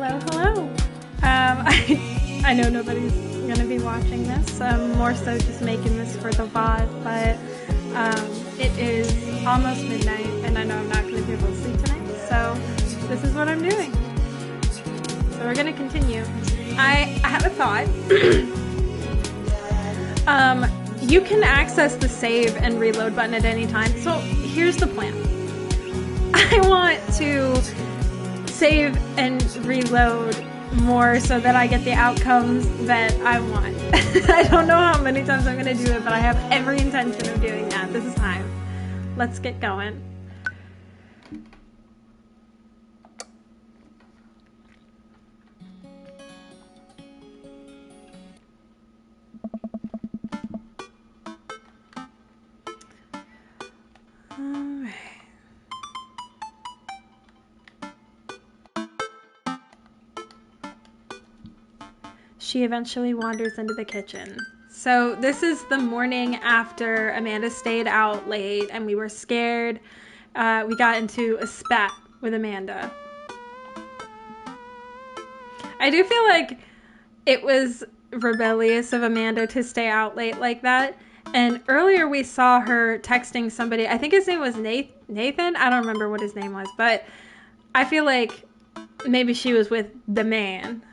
Hello, hello. I know nobody's gonna be watching this. I'm more so just making this for the VOD, but it is almost midnight, and I know I'm not gonna be able to sleep tonight, so this is what I'm doing. So we're gonna continue. I have a thought. You can access the save and reload button at any time. So here's the plan. I want to save and reload more so that I get the outcomes that I want. I don't know how many times I'm going to do it, but I have every intention of doing that this time. Let's get going. She eventually wanders into the kitchen. So this is the morning after Amanda stayed out late and we were scared. We got into a spat with Amanda. I do feel like it was rebellious of Amanda to stay out late like that. And earlier we saw her texting somebody. I think his name was Nathan. I don't remember what his name was, but I feel like maybe she was with the man.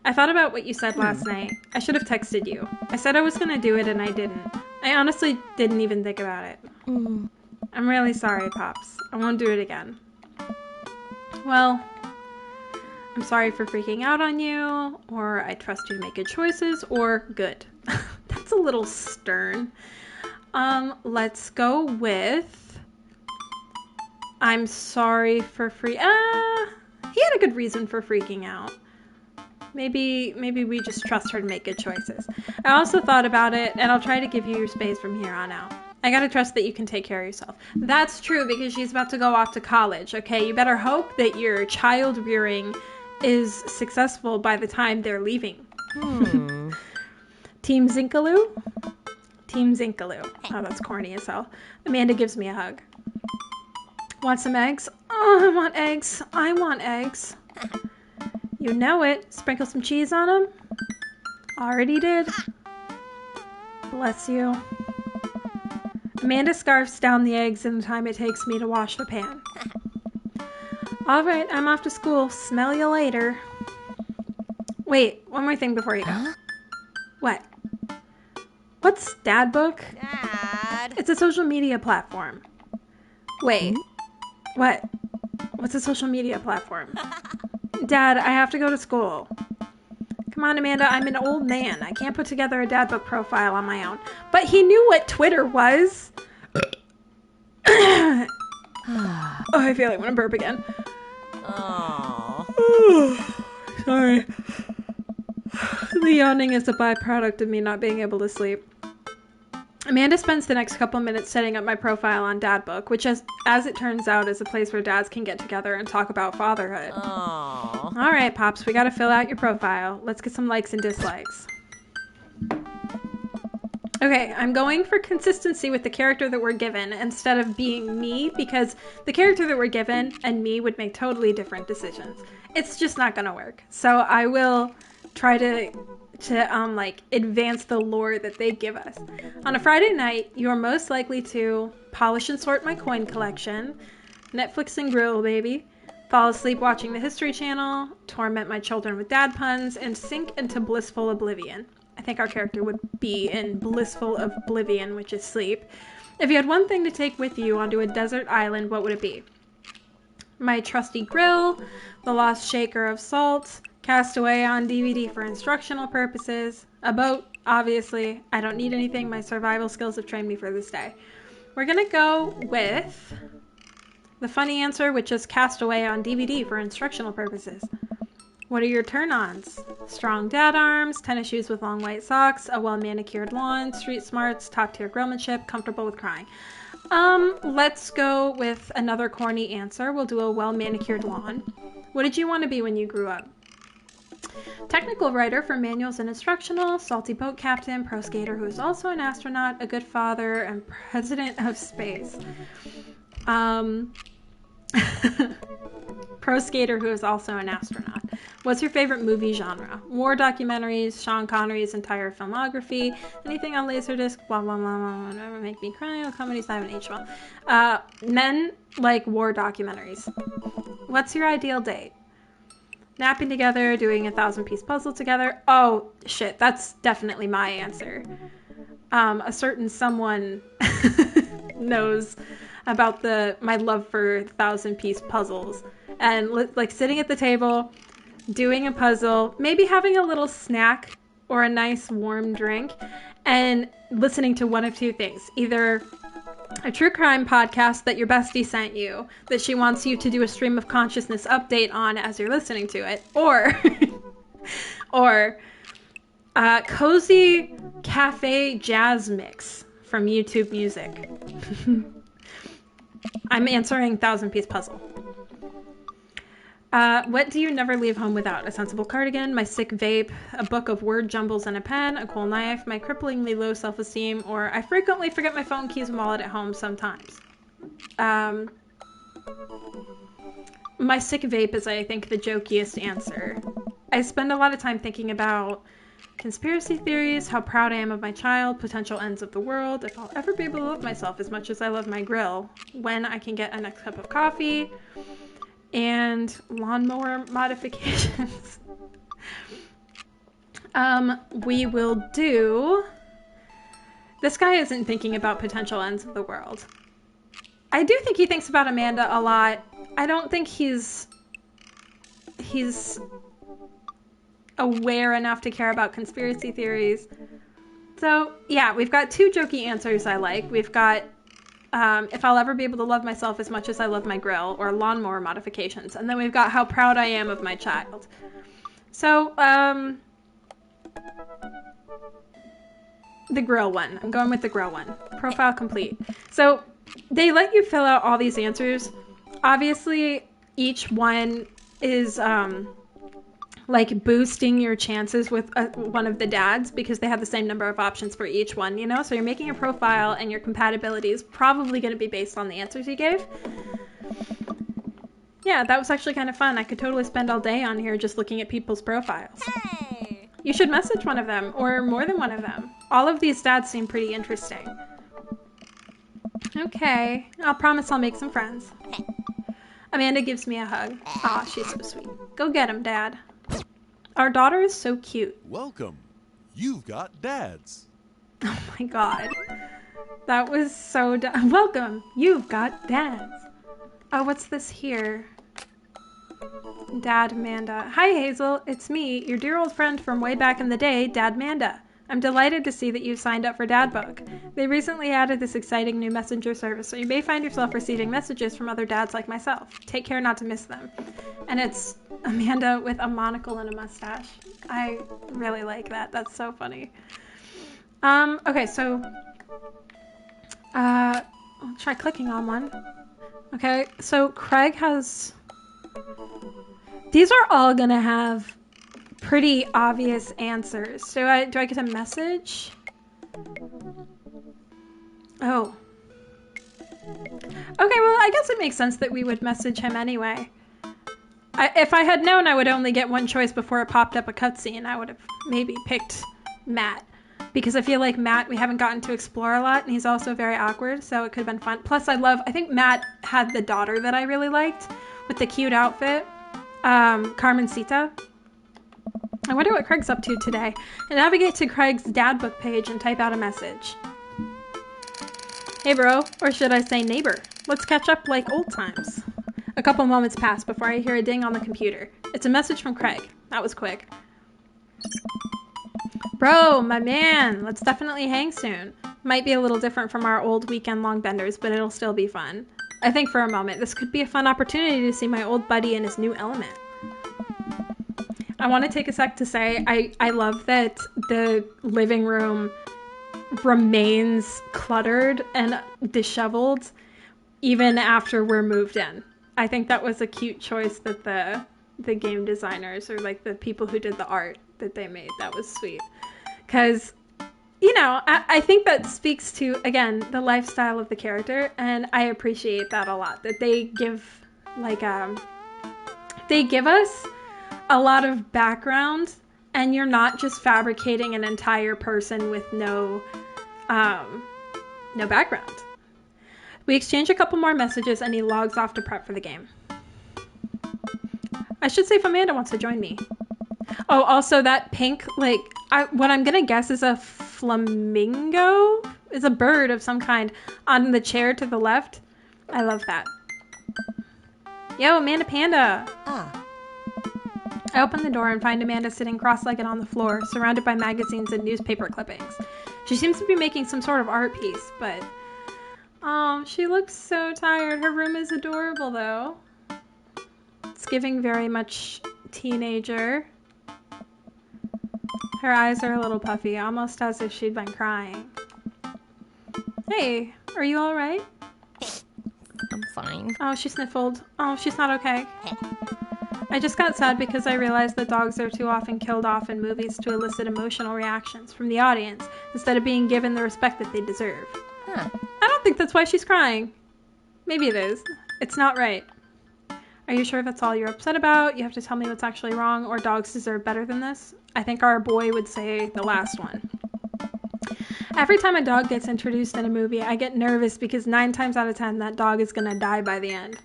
I thought about what you said last night. I should have texted you. I said I was going to do it and I didn't. I honestly didn't even think about it. I'm really sorry, Pops. I won't do it again. Well, I'm sorry for freaking out on you, or I trust you to make good choices, or good. That's a little stern. Let's go with I'm sorry for he had a good reason for freaking out. Maybe we just trust her to make good choices. I also thought about it, and I'll try to give you your space from here on out. I gotta trust that you can take care of yourself. That's true, because she's about to go off to college, okay? You better hope that your child rearing is successful by the time they're leaving. Team Zinkaloo? Team Zinkaloo. Oh, that's corny as hell. Amanda gives me a hug. Want some eggs? Oh, I want eggs. I want eggs. You know it. Sprinkle some cheese on them. Already did. Bless you. Amanda scarfs down the eggs in the time it takes me to wash the pan. All right, I'm off to school. Smell you later. Wait, one more thing before you go. Huh? What? What's Dad Book? Dad. It's a social media platform. Wait. What? What's a social media platform? Dad, I have to go to school. Come on, Amanda, I'm an old man. I can't put together a Dad Book profile on my own. But he knew what Twitter was. Oh, I feel like I'm gonna burp again. Sorry. The yawning is a byproduct of me not being able to sleep. Amanda spends the next couple minutes setting up my profile on Dad Book, which as it turns out is a place where dads can get together and talk about fatherhood. Aww. All right, Pops, we gotta fill out your profile. Let's get some likes and dislikes. Okay, I'm going for consistency with the character that we're given instead of being me, because the character that we're given and me would make totally different decisions. It's just not gonna work. So I will try to advance the lore that they give us. On a Friday night, you are most likely to polish and sort my coin collection, Netflix and grill, baby, fall asleep watching the History Channel, torment my children with dad puns, and sink into blissful oblivion. I think our character would be in blissful oblivion, which is sleep. If you had one thing to take with you onto a desert island, what would it be? My trusty grill, the lost shaker of salt, Castaway on DVD for instructional purposes, a boat, obviously. I don't need anything. My survival skills have trained me for this day. We're gonna go with the funny answer, which is Castaway on DVD for instructional purposes. What are your turn-ons? Strong dad arms, tennis shoes with long white socks, a well-manicured lawn, street smarts, top-tier grillmanship, comfortable with crying. Let's go with another corny answer. We'll do a well-manicured lawn. What did you want to be when you grew up? Technical writer for manuals and instructional, salty boat captain, pro skater who is also an astronaut, a good father, and president of space. Pro pro skater who is also an astronaut. What's your favorite movie genre? War documentaries, Sean Connery's entire filmography, anything on Laserdisc, blah, blah, blah, blah, whatever, make me cry, no comedies I haven't aged well. Men like war documentaries. What's your ideal date? Napping together, doing a 1,000-piece puzzle together. Oh, shit, that's definitely my answer. A certain someone knows about my love for 1,000-piece puzzles. And like sitting at the table, doing a puzzle, maybe having a little snack or a nice warm drink, and listening to one of two things. Either a true crime podcast that your bestie sent you, that she wants you to do a stream of consciousness update on as you're listening to it, or cozy cafe jazz mix from YouTube Music. I'm answering 1,000-piece puzzle. What do you never leave home without? A sensible cardigan, my sick vape, a book of word jumbles and a pen, a cool knife, my cripplingly low self-esteem, or I frequently forget my phone, keys, and wallet at home sometimes. My sick vape is, I think, the jokiest answer. I spend a lot of time thinking about conspiracy theories, how proud I am of my child, potential ends of the world, if I'll ever be able to love myself as much as I love my grill, when I can get a next cup of coffee, and lawnmower modifications. We will do... This guy isn't thinking about potential ends of the world. I do think he thinks about Amanda a lot. I don't think he's aware enough to care about conspiracy theories. So, yeah, we've got two jokey answers I like. We've got if I'll ever be able to love myself as much as I love my grill, or lawnmower modifications. And then we've got how proud I am of my child. So, the grill one. I'm going with the grill one. Profile complete. So, they let you fill out all these answers. Obviously, each one is, like boosting your chances with one of the dads because they have the same number of options for each one, you know? So you're making a profile and your compatibility is probably going to be based on the answers you gave. Yeah, that was actually kind of fun. I could totally spend all day on here just looking at people's profiles. Hey! You should message one of them or more than one of them. All of these dads seem pretty interesting. Okay, I'll promise I'll make some friends. Amanda gives me a hug. Aw, she's so sweet. Go get him, Dad. Our daughter is so cute. Welcome. You've got dads. Oh my god. That was so welcome. You've got dads. Oh, what's this here? Dad Manda. Hi Hazel, it's me, your dear old friend from way back in the day, Dad Manda. I'm delighted to see that you've signed up for Dadbook. They recently added this exciting new messenger service, so you may find yourself receiving messages from other dads like myself. Take care not to miss them. And it's Amanda with a monocle and a mustache. I really like that. That's so funny. Okay, so I'll try clicking on one. Okay, so Craig has... These are all gonna have pretty obvious answers. Do I get a message? Oh. Okay, well, I guess it makes sense that we would message him anyway. If I had known I would only get one choice before it popped up a cutscene, I would have maybe picked Matt. Because I feel like Matt, we haven't gotten to explore a lot, and he's also very awkward, so it could have been fun. Plus, I think Matt had the daughter that I really liked, with the cute outfit. Carmencita. I wonder what Craig's up to today. And navigate to Craig's Dadbook page and type out a message. Hey bro, or should I say neighbor? Let's catch up like old times. A couple moments pass before I hear a ding on the computer. It's a message from Craig. That was quick. Bro, my man, let's definitely hang soon. Might be a little different from our old weekend-long benders, but it'll still be fun. I think for a moment, this could be a fun opportunity to see my old buddy in his new element. I want to take a sec to say I love that the living room remains cluttered and disheveled even after we're moved in. I think that was a cute choice that the game designers or like the people who did the art that they made. That was sweet. Because, you know, I think that speaks to, again, the lifestyle of the character, and I appreciate that a lot. That they give, like, they give us a lot of background, and you're not just fabricating an entire person with no background. We exchange a couple more messages, and he logs off to prep for the game. I should say if Amanda wants to join me. Oh, also that pink, like, what I'm gonna guess is a flamingo? Is a bird of some kind on the chair to the left. I love that. Yo, Amanda Panda. I open the door and find Amanda sitting cross-legged on the floor, surrounded by magazines and newspaper clippings. She seems to be making some sort of art piece, but... oh, she looks so tired. Her room is adorable, though. It's giving very much teenager. Her eyes are a little puffy, almost as if she'd been crying. Hey, are you alright? I'm fine. Oh, she sniffled. Oh, she's not okay. I just got sad because I realized that dogs are too often killed off in movies to elicit emotional reactions from the audience instead of being given the respect that they deserve. Huh. I don't think that's why she's crying. Maybe it is. It's not right. Are you sure that's all you're upset about? You have to tell me what's actually wrong, or dogs deserve better than this? I think our boy would say the last one. Every time a dog gets introduced in a movie, I get nervous because 9 times out of 10, that dog is gonna die by the end.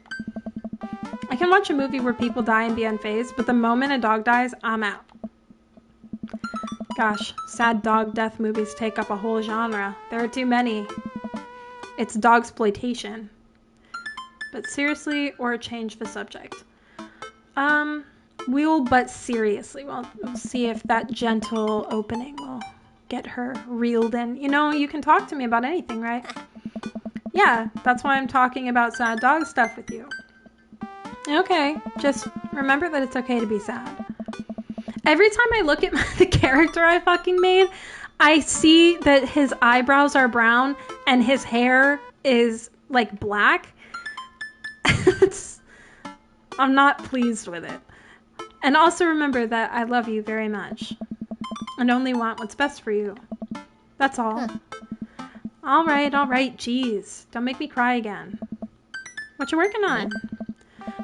I can watch a movie where people die and be unfazed, but the moment a dog dies, I'm out. Gosh, sad dog death movies take up a whole genre. There are too many. It's dogsploitation. But seriously, or change the subject. But seriously, we'll see if that gentle opening will get her reeled in. You know, you can talk to me about anything, right? Yeah, that's why I'm talking about sad dog stuff with you. Okay, just remember that it's okay to be sad. Every time I look at the character I fucking made, I see that his eyebrows are brown and his hair is, like, black. I'm not pleased with it. And also remember that I love you very much and only want what's best for you. That's all. Huh. All right, jeez. Don't make me cry again. What you working on?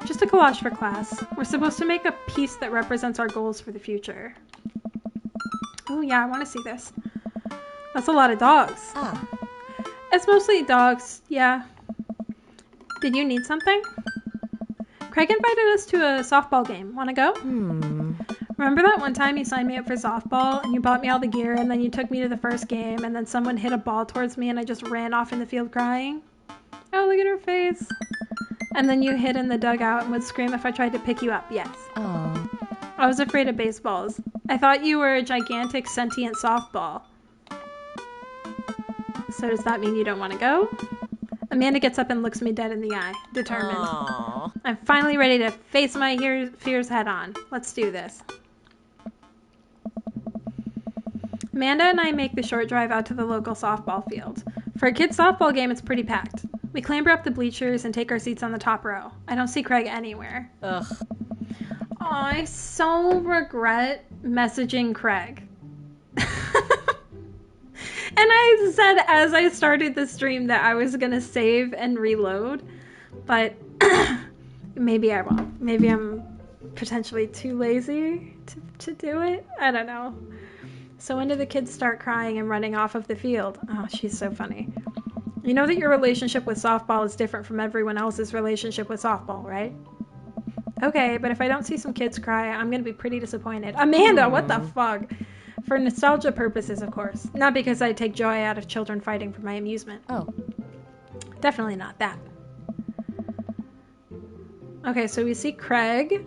Just a collage for class. We're supposed to make a piece that represents our goals for the future. Oh yeah, I want to see this. That's a lot of dogs. It's mostly dogs, yeah. Did you need something? Craig invited us to a softball game. Want to go? Remember that one time you signed me up for softball and you bought me all the gear and then you took me to the first game and then someone hit a ball towards me and I just ran off in the field crying? Oh, look at her face. And then you hid in the dugout and would scream if I tried to pick you up. Yes. Oh. I was afraid of baseballs. I thought you were a gigantic sentient softball. So does that mean you don't want to go? Amanda gets up and looks me dead in the eye, determined. Aww. I'm finally ready to face my fears head on. Let's do this. Amanda and I make the short drive out to the local softball field. For a kid's softball game, it's pretty packed. We clamber up the bleachers and take our seats on the top row. I don't see Craig anywhere. Ugh. Oh, I so regret messaging Craig. And I said as I started the stream that I was going to save and reload, but maybe I won't. Maybe I'm potentially too lazy to do it. I don't know. So when do the kids start crying and running off of the field? Oh, she's so funny. You know that your relationship with softball is different from everyone else's relationship with softball, right? Okay, but if I don't see some kids cry, I'm going to be pretty disappointed. Amanda, what the fuck? For nostalgia purposes, of course. Not because I take joy out of children fighting for my amusement. Oh. Definitely not that. Okay, so we see Craig.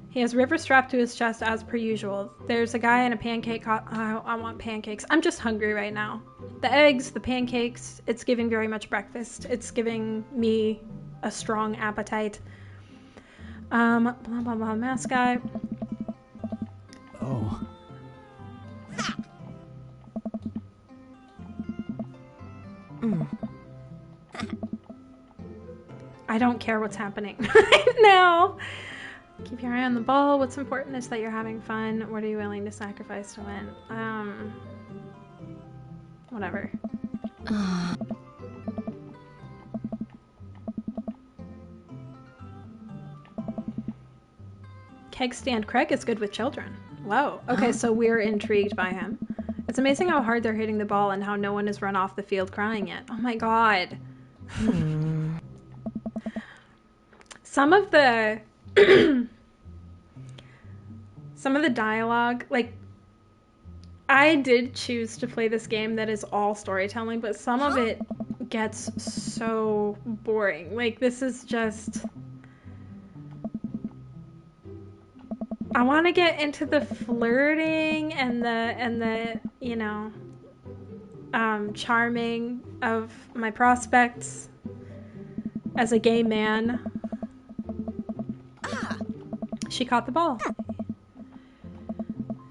He has River strapped to his chest as per usual. There's a guy in a pancake I want pancakes. I'm just hungry right now. The eggs, the pancakes, it's giving very much breakfast. It's giving me a strong appetite. Blah, blah, blah, mask guy. Oh. I don't care what's happening right now. Keep your eye on the ball. What's important is that you're having fun. What are you willing to sacrifice to win? Whatever. Keg stand Craig is good with children. Whoa. Okay, so we're intrigued by him. It's amazing how hard they're hitting the ball and how no one has run off the field crying yet. Oh my god. Some of the dialogue, like, I did choose to play this game that is all storytelling, but some of it gets so boring. Like, this is just... I want to get into the flirting and the you know, charming of my prospects as a gay man. She caught the ball.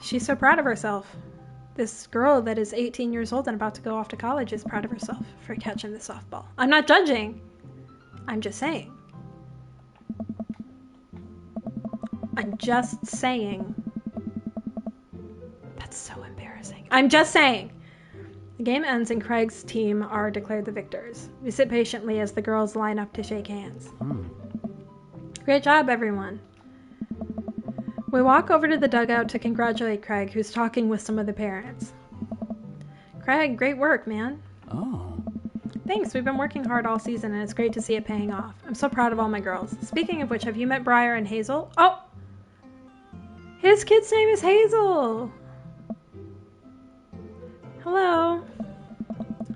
She's so proud of herself. This girl that is 18 years old and about to go off to college is proud of herself for catching the softball. I'm not judging. I'm just saying. I'm just saying. That's so embarrassing. I'm just saying. The game ends and Craig's team are declared the victors. We sit patiently as the girls line up to shake hands. Great job, everyone. We walk over to the dugout to congratulate Craig, who's talking with some of the parents. Craig, great work, man. Oh. Thanks, we've been working hard all season and it's great to see it paying off. I'm so proud of all my girls. Speaking of which, have you met Briar and Hazel? Oh! His kid's name is Hazel! Hello.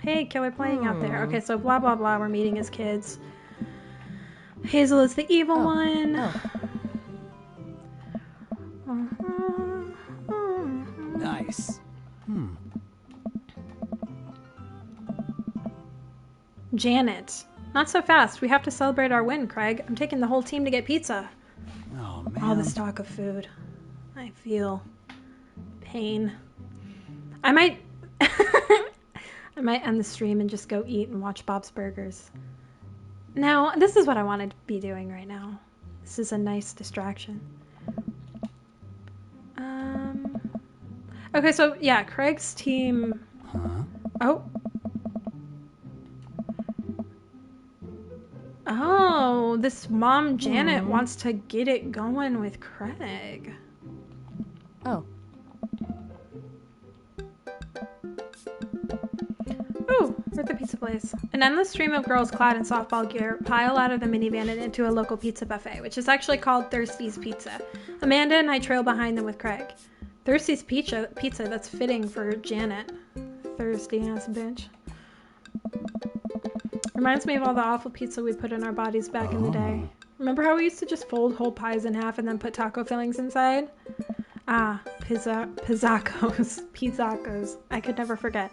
Hey, killer playing out there. Okay, so blah blah blah, we're meeting his kids. Hazel is the evil one. Nice. Janet. Not so fast. We have to celebrate our win, Craig. I'm taking the whole team to get pizza. Oh, man. All this talk of food. I feel pain. I might I might end the stream and just go eat and watch Bob's Burgers. Now, this is what I want to be doing right now. This is a nice distraction. Okay, so yeah, Craig's team. Oh. Oh, this mom Janet wants to get it going with Craig. Oh. Ooh, we're at the pizza place. An endless stream of girls clad in softball gear pile out of the minivan and into a local pizza buffet, which is actually called Thirsty's Pizza. Amanda and I trail behind them with Craig. Thirsty's pizza, that's fitting for Janet. Thirsty ass bitch. Reminds me of all the awful pizza we put in our bodies back in the day. Remember how we used to just fold whole pies in half and then put taco fillings inside? Ah, pizzacos. Pizzacos. I could never forget.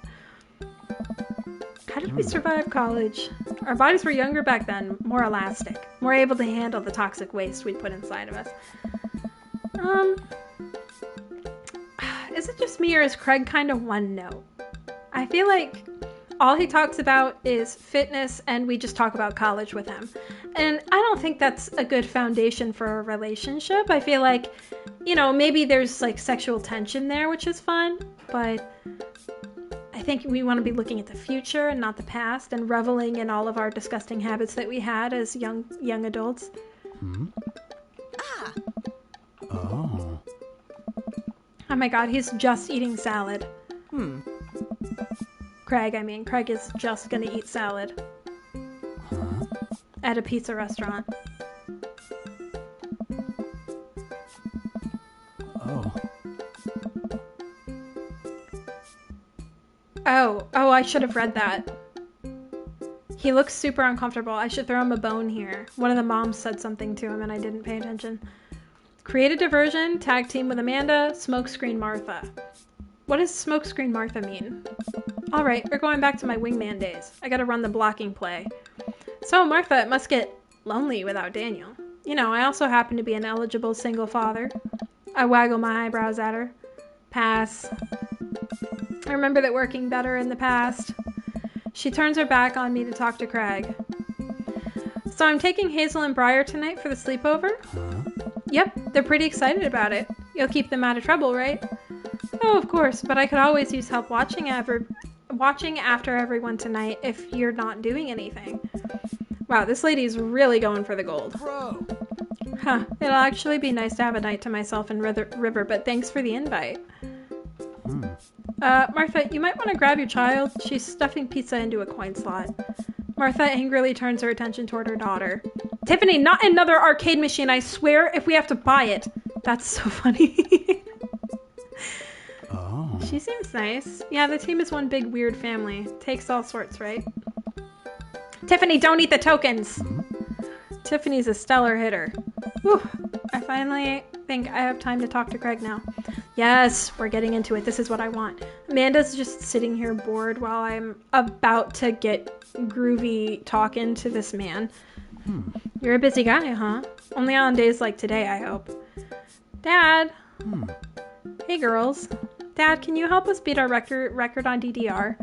How did we survive college? Our bodies were younger back then, more elastic, more able to handle the toxic waste we'd put inside of us. Is it just me or is Craig kind of one note? I feel like all he talks about is fitness and we just talk about college with him. And I don't think that's a good foundation for a relationship. I feel like, you know, maybe there's like sexual tension there, which is fun, but I think we want to be looking at the future and not the past and reveling in all of our disgusting habits that we had as young adults. Oh. Oh my god, he's just eating salad. Craig is just gonna eat salad. At a pizza restaurant. Oh, I should have read that. He looks super uncomfortable. I should throw him a bone here. One of the moms said something to him and I didn't pay attention. Create a diversion, tag team with Amanda, smokescreen Martha. What does smokescreen Martha mean? Alright, we're going back to my wingman days. I gotta run the blocking play. So, Martha, it must get lonely without Daniel. You know, I also happen to be an eligible single father. I waggle my eyebrows at her. Pass. I remember that working better in the past. She turns her back on me to talk to Craig. So I'm taking Hazel and Briar tonight for the sleepover? Yep, they're pretty excited about it. You'll keep them out of trouble, right? Oh, of course, but I could always use help watching after everyone tonight if you're not doing anything. Wow, this lady's really going for the gold. Bro. Huh. It'll actually be nice to have a night to myself in River, but thanks for the invite. Martha, you might want to grab your child. She's stuffing pizza into a coin slot. Martha angrily turns her attention toward her daughter. Tiffany, not another arcade machine, I swear, if we have to buy it. That's so funny. Oh. She seems nice. Yeah, the team is one big weird family. Takes all sorts, right? Tiffany, don't eat the tokens! Tiffany's a stellar hitter. Whew. I finally think I have time to talk to Craig now. Yes, we're getting into it. This is what I want. Amanda's just sitting here bored while I'm about to get groovy talking to this man. You're a busy guy, huh? Only on days like today, I hope. Dad! Hey, girls. Dad, can you help us beat our record on DDR?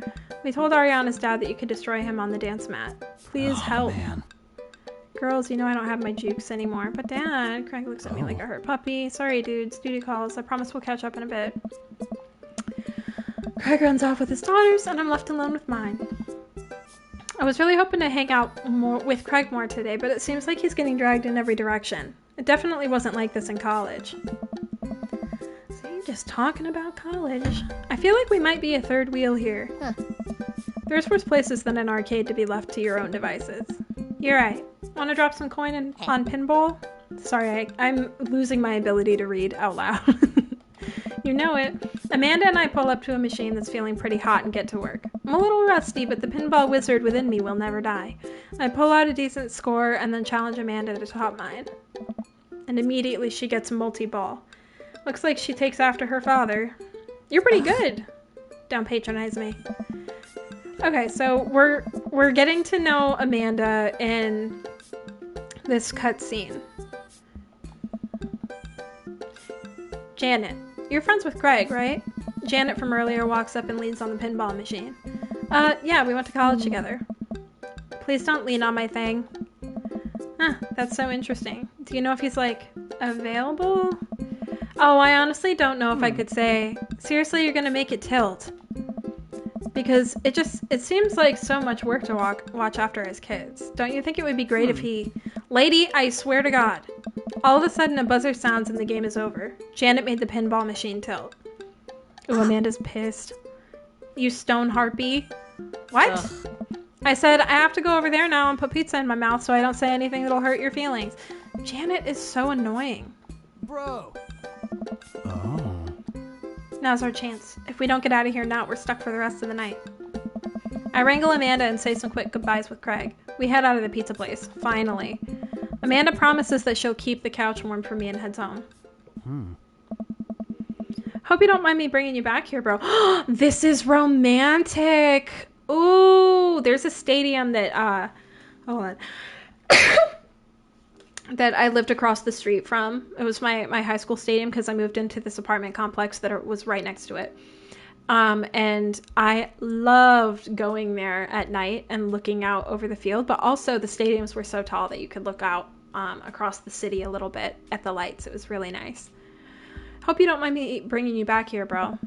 We told Ariana's dad that you could destroy him on the dance mat. Please help. Man. Girls, you know I don't have my jukes anymore. But Dad, Craig looks at me like a hurt puppy. Sorry, dudes. Duty calls. I promise we'll catch up in a bit. Craig runs off with his daughters, and I'm left alone with mine. I was really hoping to hang out more with Craig more today, but it seems like he's getting dragged in every direction. It definitely wasn't like this in college. See, just talking about college. I feel like we might be a third wheel here. Huh. There's worse places than an arcade to be left to your own devices. You're right. Want to drop some coin on pinball? Sorry, I'm losing my ability to read out loud. You know it. Amanda and I pull up to a machine that's feeling pretty hot and get to work. I'm a little rusty, but the pinball wizard within me will never die. I pull out a decent score and then challenge Amanda to top mine. And immediately she gets multi-ball. Looks like she takes after her father. You're pretty good. Don't patronize me. Okay, so we're getting to know Amanda in this cutscene. Janet, you're friends with Craig, right? Janet from earlier walks up and leans on the pinball machine. Yeah, we went to college together. Please don't lean on my thing. Huh, that's so interesting. Do you know if he's, like, available? Oh, I honestly don't know if I could say, seriously, you're gonna make it tilt. Because it seems like so much work to watch after his kids. Don't you think it would be great if he... Lady, I swear to God. All of a sudden, a buzzer sounds and the game is over. Janet made the pinball machine tilt. Ooh, Amanda's pissed. You stone harpy. What? Ugh. I said, I have to go over there now and put pizza in my mouth so I don't say anything that'll hurt your feelings. Janet is so annoying. Bro. Oh. Now's our chance. If we don't get out of here now, we're stuck for the rest of the night. I wrangle Amanda and say some quick goodbyes with Craig. We head out of the pizza place, finally. Amanda promises that she'll keep the couch warm for me and heads home. Hope you don't mind me bringing you back here, bro. This is romantic. Ooh, there's a stadium that, hold on. that I lived across the street from. It was my high school stadium because I moved into this apartment complex that was right next to it. And I loved going there at night and looking out over the field, but also the stadiums were so tall that you could look out across the city a little bit at the lights. It was really nice. Hope you don't mind me bringing you back here, bro.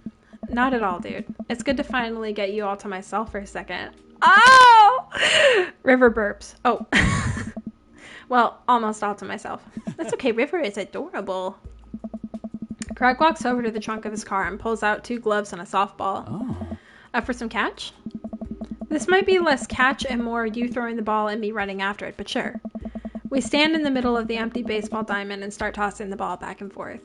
Not at all, dude. It's good to finally get you all to myself for a second. Oh! River burps. Oh. Well, almost all to myself. That's okay. River is adorable. Craig walks over to the trunk of his car and pulls out 2 gloves and a softball. Oh. Up for some catch? This might be less catch and more you throwing the ball and me running after it, but sure. We stand in the middle of the empty baseball diamond and start tossing the ball back and forth.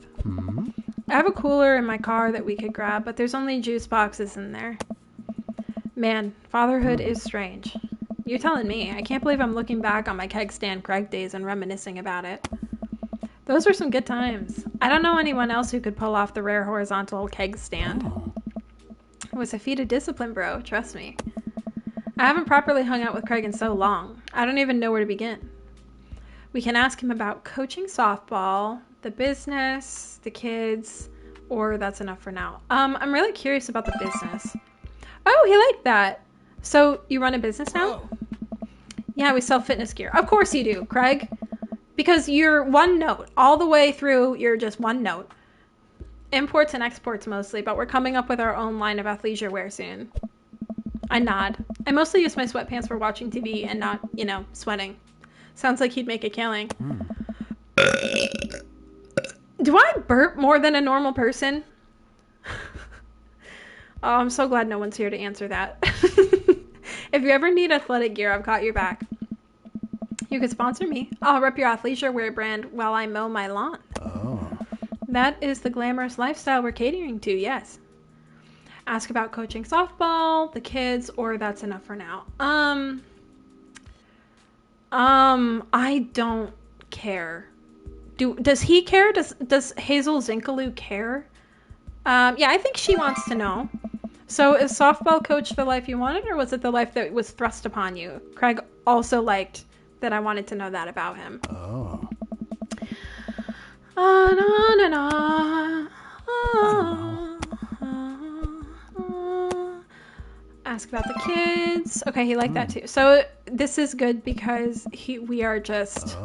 I have a cooler in my car that we could grab, but there's only juice boxes in there. Man, fatherhood is strange. You're telling me. I can't believe I'm looking back on my keg stand Craig days and reminiscing about it. Those were some good times. I don't know anyone else who could pull off the rare horizontal keg stand. It was a feat of discipline, bro. Trust me. I haven't properly hung out with Craig in so long. I don't even know where to begin. We can ask him about coaching softball, the business, the kids, or that's enough for now. I'm really curious about the business. Oh, he liked that. So you run a business now? Yeah, we sell fitness gear. Of course you do, Craig. Because you're one note. All the way through, you're just one note. Imports and exports mostly, but we're coming up with our own line of athleisure wear soon. I nod. I mostly use my sweatpants for watching TV and not, sweating. Sounds like he'd make a killing. Do I burp more than a normal person? Oh, I'm so glad no one's here to answer that. If you ever need athletic gear, I've got your back. You could sponsor me. I'll rep your athleisure wear brand while I mow my lawn. Oh. That is the glamorous lifestyle we're catering to, yes. Ask about coaching softball, the kids, or that's enough for now. I don't care. Does he care? Does Hazel Zinkaloo care? Yeah, I think she wants to know. So is softball coach the life you wanted, or was it the life that was thrust upon you? Craig also liked that I wanted to know that about him. Oh. Ask about the kids. Okay, he liked that too. So this is good because we are just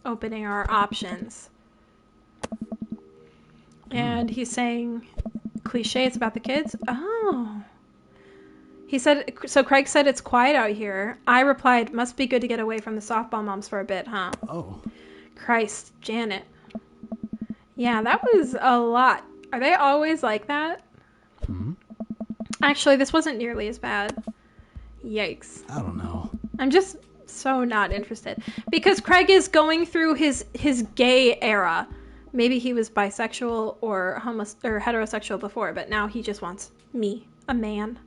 opening our options. And he's saying cliches about the kids. Oh. He said, so Craig said it's quiet out here. I replied, must be good to get away from the softball moms for a bit, huh? Oh. Christ, Janet. Yeah, that was a lot. Are they always like that? Hmm? Actually, this wasn't nearly as bad. Yikes. I don't know. I'm just so not interested. Because Craig is going through his gay era. Maybe he was bisexual or heterosexual before, but now he just wants me, a man.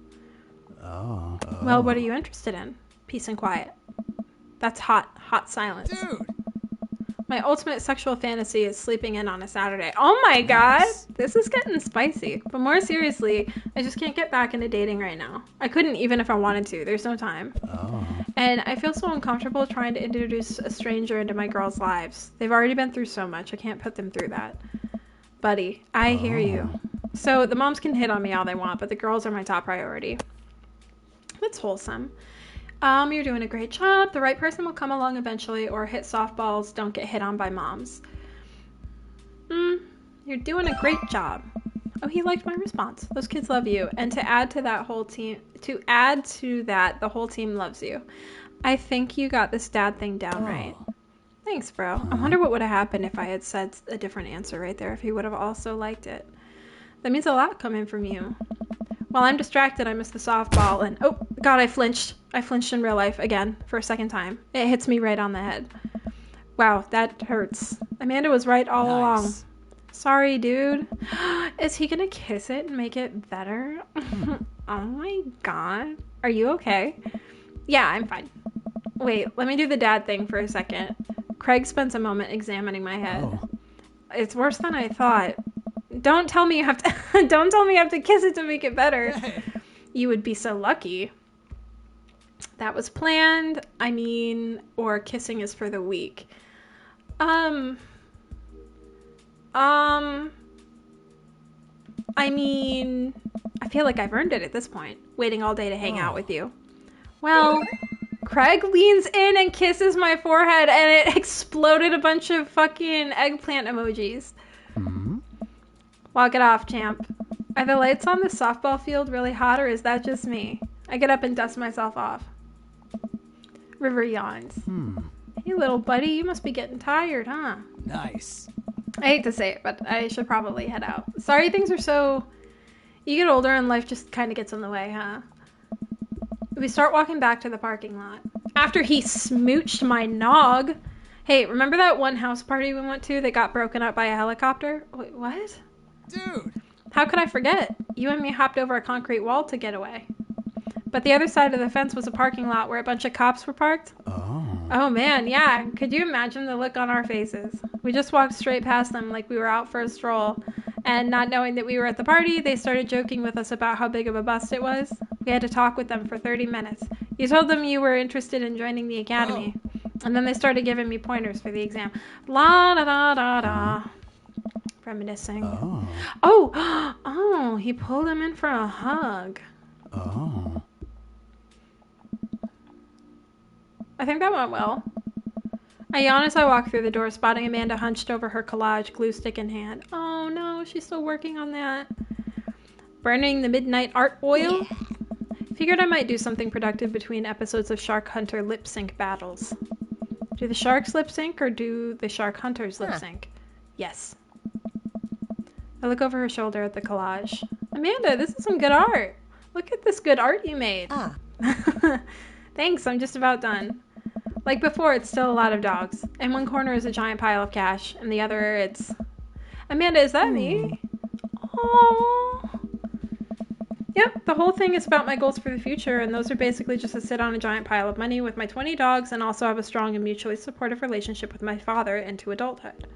Oh. Well, what are you interested in? Peace and quiet. That's hot silence. Dude. My ultimate sexual fantasy is sleeping in on a Saturday. Oh my god! Nice. This is getting spicy. But more seriously, I just can't get back into dating right now. I couldn't even if I wanted to. There's no time. Oh. And I feel so uncomfortable trying to introduce a stranger into my girls' lives. They've already been through so much. I can't put them through that. Buddy, I hear you. So the moms can hit on me all they want, but the girls are my top priority. That's wholesome. You're doing a great job. The right person will come along eventually, or hit softballs don't get hit on by moms. You're doing a great job. Oh, he liked my response. Those kids love you. And to add to that, the whole team loves you. I think you got this dad thing down right. Thanks, bro. I wonder what would have happened if I had said a different answer right there, if he would have also liked it. That means a lot coming from you. While I'm distracted, I miss the softball, and oh, God, I flinched. I flinched in real life again for a second time. It hits me right on the head. Wow, that hurts. Amanda was right all along. Sorry, dude. Is he gonna kiss it and make it better? Oh my God. Are you okay? Yeah, I'm fine. Wait, let me do the dad thing for a second. Craig spends a moment examining my head. Oh. It's worse than I thought. Don't tell me you have to kiss it to make it better. You would be so lucky. That was planned. I mean, or kissing is for the weak. I mean, I feel like I've earned it at this point, waiting all day to hang out with you. Well, Craig leans in and kisses my forehead, and it exploded a bunch of fucking eggplant emojis. Hmm? Walk it off, champ. Are the lights on the softball field really hot, or is that just me? I get up and dust myself off. River yawns. Hey, little buddy, you must be getting tired, huh? Nice. I hate to say it, but I should probably head out. Sorry things are so... You get older and life just kind of gets in the way, huh? We start walking back to the parking lot. After he smooched my nog. Hey, remember that one house party we went to that got broken up by a helicopter? Wait, what? Dude. How could I forget? You and me hopped over a concrete wall to get away. But the other side of the fence was a parking lot where a bunch of cops were parked. Oh man, yeah. Could you imagine the look on our faces? We just walked straight past them like we were out for a stroll. And not knowing that we were at the party, they started joking with us about how big of a bust it was. We had to talk with them for 30 minutes. You told them you were interested in joining the academy. And then they started giving me pointers for the exam. La da da da da. Reminiscing. Oh, he pulled him in for a hug. I think that went well. I yawn as I walk through the door, spotting Amanda hunched over her collage, glue stick in hand. Oh no, she's still working on that. Burning the midnight art oil? Figured I might do something productive between episodes of Shark Hunter lip sync battles. Do the sharks lip sync or do the shark hunters lip sync? Yes. I look over her shoulder at the collage. Amanda, this is some good art. Look at this good art you made. Ah. Thanks, I'm just about done. Like before, it's still a lot of dogs. In one corner is a giant pile of cash, and the other it's... Amanda, is that me? Aww. Yep, the whole thing is about my goals for the future, and those are basically just to sit on a giant pile of money with my 20 dogs and also have a strong and mutually supportive relationship with my father into adulthood.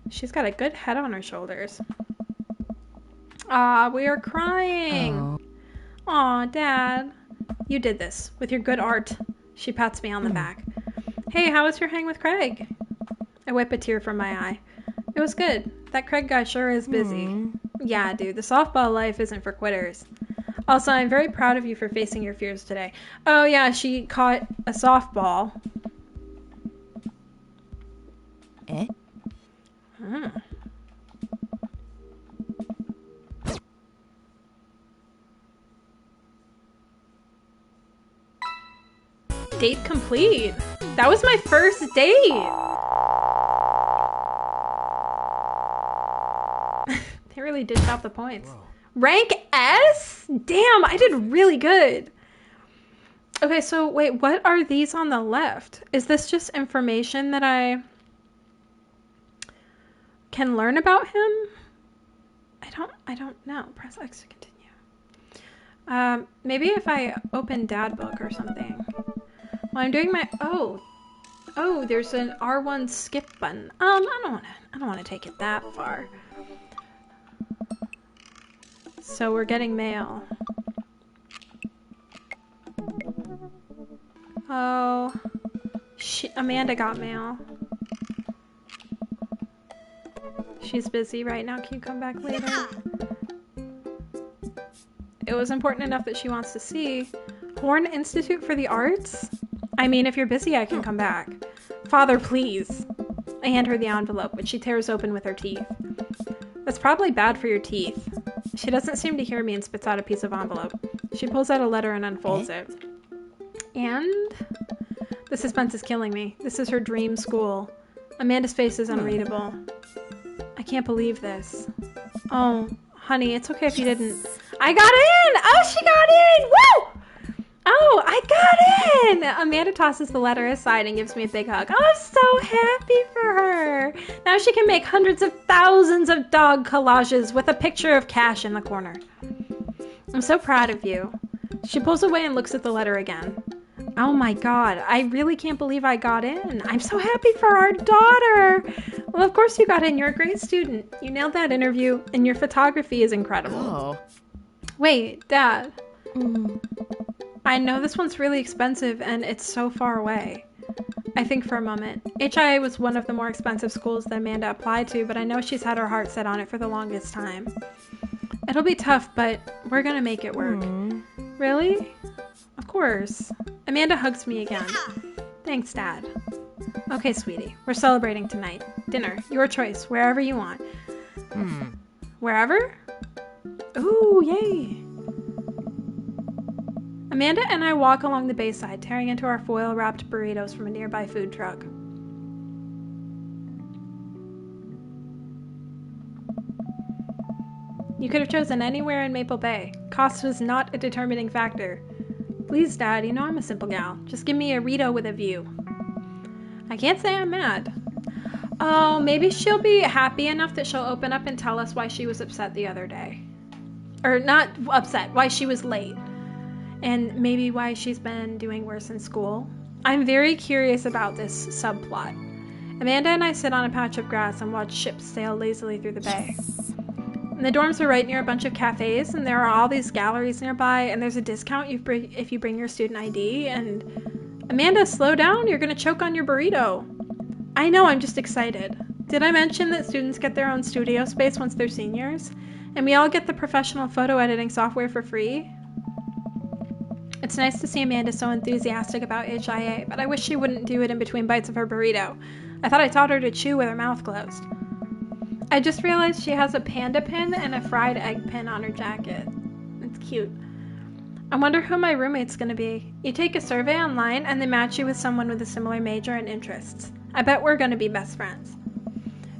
She's got a good head on her shoulders. We are crying. Aw, Dad. You did this with your good art. She pats me on the back. Hey, how was your hang with Craig? I wipe a tear from my eye. It was good. That Craig guy sure is busy. Yeah, dude, the softball life isn't for quitters. Also, I'm very proud of you for facing your fears today. Oh, yeah, she caught a softball. Eh? Date complete. That was my first date. They really dished out the points. Whoa. Rank S? Damn, I did really good. Okay, so wait, what are these on the left? Is this just information that I can learn about him? I don't know. Press X to continue. Maybe if I open Dad Book or something. Well, I'm doing my... Oh, there's an R1 skip button. I don't want to take it that far. So we're getting mail. Oh, Amanda got mail. She's busy right now. Can you come back later? It was important enough that she wants to see. Horn Institute for the Arts? I mean, if you're busy, I can come back. Father, please. I hand her the envelope, which she tears open with her teeth. That's probably bad for your teeth. She doesn't seem to hear me and spits out a piece of envelope. She pulls out a letter and unfolds it. And? The suspense is killing me. This is her dream school. Amanda's face is unreadable. I can't believe this. Oh, honey, it's okay if you didn't. I got in! Oh, she got in! Woo! Oh, I got in! Amanda tosses the letter aside and gives me a big hug. Oh, I'm so happy for her. Now she can make hundreds of thousands of dog collages with a picture of cash in the corner. I'm so proud of you. She pulls away and looks at the letter again. Oh my god, I really can't believe I got in. I'm so happy for our daughter. Well, of course you got in. You're a great student. You nailed that interview, and your photography is incredible. Oh. Wait, Dad. I know this one's really expensive, and it's so far away. I think for a moment. HIA was one of the more expensive schools that Amanda applied to, but I know she's had her heart set on it for the longest time. It'll be tough, but we're gonna make it work. Really? Of course. Amanda hugs me again. Thanks, Dad. Okay, sweetie. We're celebrating tonight. Dinner. Your choice. Wherever you want. Wherever? Ooh, yay. Amanda and I walk along the bayside, tearing into our foil-wrapped burritos from a nearby food truck. You could have chosen anywhere in Maple Bay. Cost was not a determining factor. Please, Dad, you know I'm a simple gal. Just give me a Rito with a view. I can't say I'm mad. Oh, maybe she'll be happy enough that she'll open up and tell us why she was upset the other day. Or not upset, why she was late. And maybe why she's been doing worse in school. I'm very curious about this subplot. Amanda and I sit on a patch of grass and watch ships sail lazily through the bay. And the dorms are right near a bunch of cafes, and there are all these galleries nearby, and there's a discount if you bring your student ID, and... Amanda, slow down, you're gonna choke on your burrito. I know, I'm just excited. Did I mention that students get their own studio space once they're seniors? And we all get the professional photo editing software for free? It's nice to see Amanda so enthusiastic about HIA, but I wish she wouldn't do it in between bites of her burrito. I thought I taught her to chew with her mouth closed. I just realized she has a panda pin and a fried egg pin on her jacket. It's cute. I wonder who my roommate's gonna be. You take a survey online and they match you with someone with a similar major and interests. I bet we're gonna be best friends.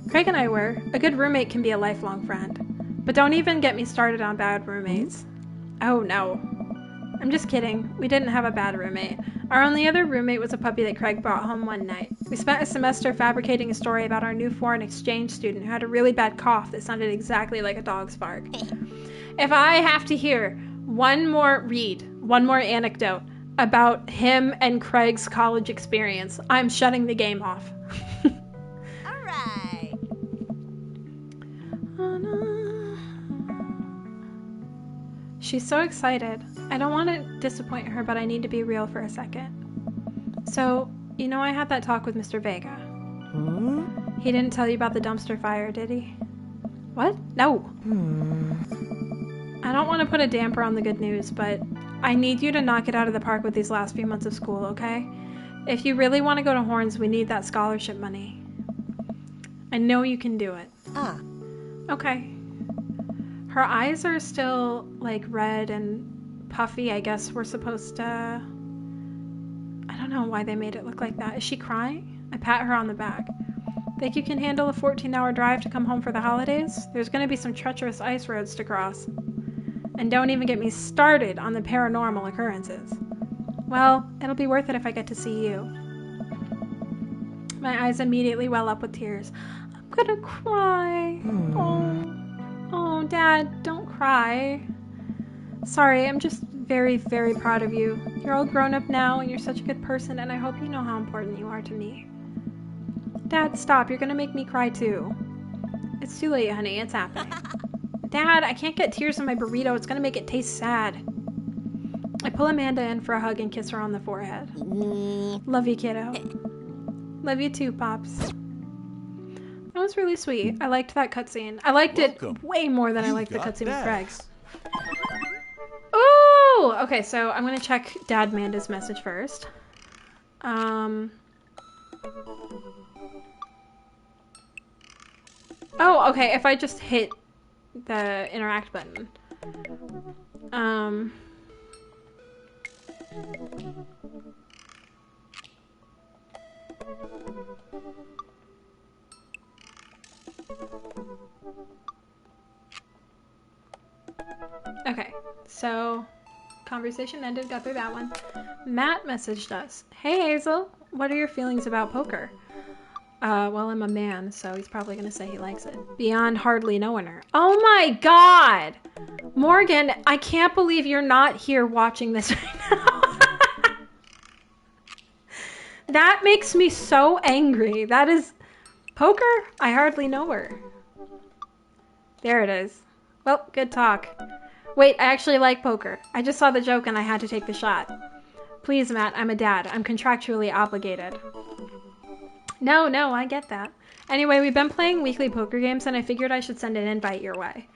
Craig and I were. A good roommate can be a lifelong friend. But don't even get me started on bad roommates. Oh no. I'm just kidding. We didn't have a bad roommate. Our only other roommate was a puppy that Craig brought home one night. We spent a semester fabricating a story about our new foreign exchange student who had a really bad cough that sounded exactly like a dog's bark. If I have to hear one more anecdote about him and Craig's college experience, I'm shutting the game off. All right. She's so excited. I don't want to disappoint her, but I need to be real for a second. So, you know I had that talk with Mr. Vega. He didn't tell you about the dumpster fire, did he? What? No. I don't want to put a damper on the good news, but I need you to knock it out of the park with these last few months of school, okay? If you really want to go to Horns, we need that scholarship money. I know you can do it. Ah. Okay. Her eyes are still, like, red and puffy. I guess we're supposed to... I don't know why they made it look like that. Is she crying? I pat her on the back. Think you can handle a 14-hour drive to come home for the holidays? There's going to be some treacherous ice roads to cross. And don't even get me started on the paranormal occurrences. Well, it'll be worth it if I get to see you. My eyes immediately well up with tears. I'm gonna cry. Oh, Dad, don't cry. Sorry, I'm just very, very proud of you. You're all grown up now, and you're such a good person, and I hope you know how important you are to me. Dad, stop. You're gonna make me cry, too. It's too late, honey. It's happening. Dad, I can't get tears in my burrito. It's gonna make it taste sad. I pull Amanda in for a hug and kiss her on the forehead. Love you, kiddo. Love you too, Pops. That was really sweet. I liked that cutscene. I liked it way more than I liked the cutscene with Craig. Ooh! Okay, so I'm gonna check Dad Manda's message first. Oh, okay, if I just hit the interact button. Okay, so conversation ended, got through that one. Matt messaged us. Hey Hazel, what are your feelings about poker? Well, I'm a man, so he's probably gonna say he likes it. Beyond hardly knowing her. Oh my god! Morgan, I can't believe you're not here watching this right now. That makes me so angry. That is... Poker? I hardly know her. There it is. Well, good talk. Wait, I actually like poker. I just saw the joke and I had to take the shot. Please, Matt, I'm a dad. I'm contractually obligated. No, I get that. Anyway, we've been playing weekly poker games and I figured I should send an invite your way.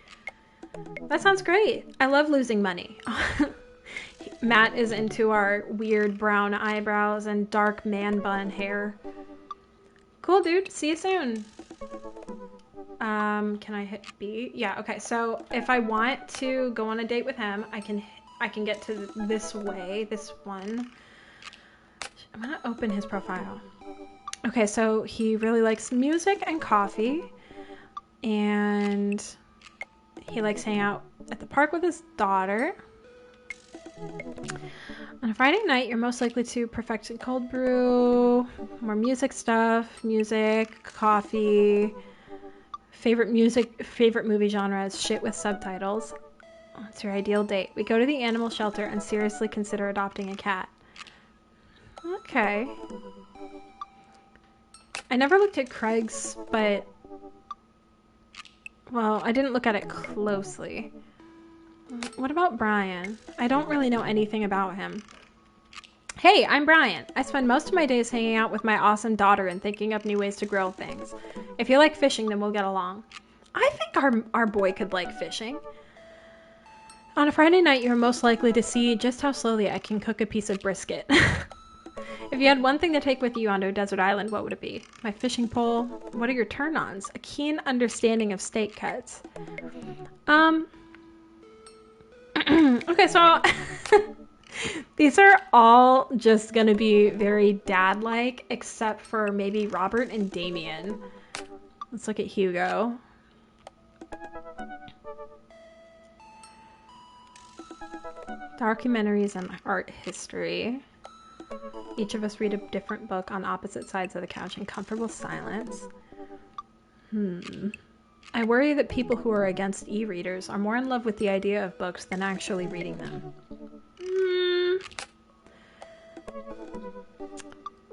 That sounds great. I love losing money. Matt is into our weird brown eyebrows and dark man bun hair. Cool, dude. See you soon. Can I hit B? Yeah, okay. So if I want to go on a date with him, I can get to this way, this one. I'm gonna open his profile. Okay, so he really likes music and coffee, and he likes hanging out at the park with his daughter. On a Friday night, you're most likely to perfect a cold brew, more music stuff, music, coffee. Favorite movie genre is shit with subtitles. What's your ideal date? We go to the animal shelter and seriously consider adopting a cat. Okay. I never looked at Craig's, but... Well, I didn't look at it closely. What about Brian? I don't really know anything about him. Hey, I'm Brian. I spend most of my days hanging out with my awesome daughter and thinking up new ways to grill things. If you like fishing, then we'll get along. I think our boy could like fishing. On a Friday night, you're most likely to see just how slowly I can cook a piece of brisket. If you had one thing to take with you onto a desert island, what would it be? My fishing pole? What are your turn-ons? A keen understanding of steak cuts. Okay, so these are all just going to be very dad-like, except for maybe Robert and Damien. Let's look at Hugo. Documentaries and art history. Each of us read a different book on opposite sides of the couch in comfortable silence. I worry that people who are against e-readers are more in love with the idea of books than actually reading them.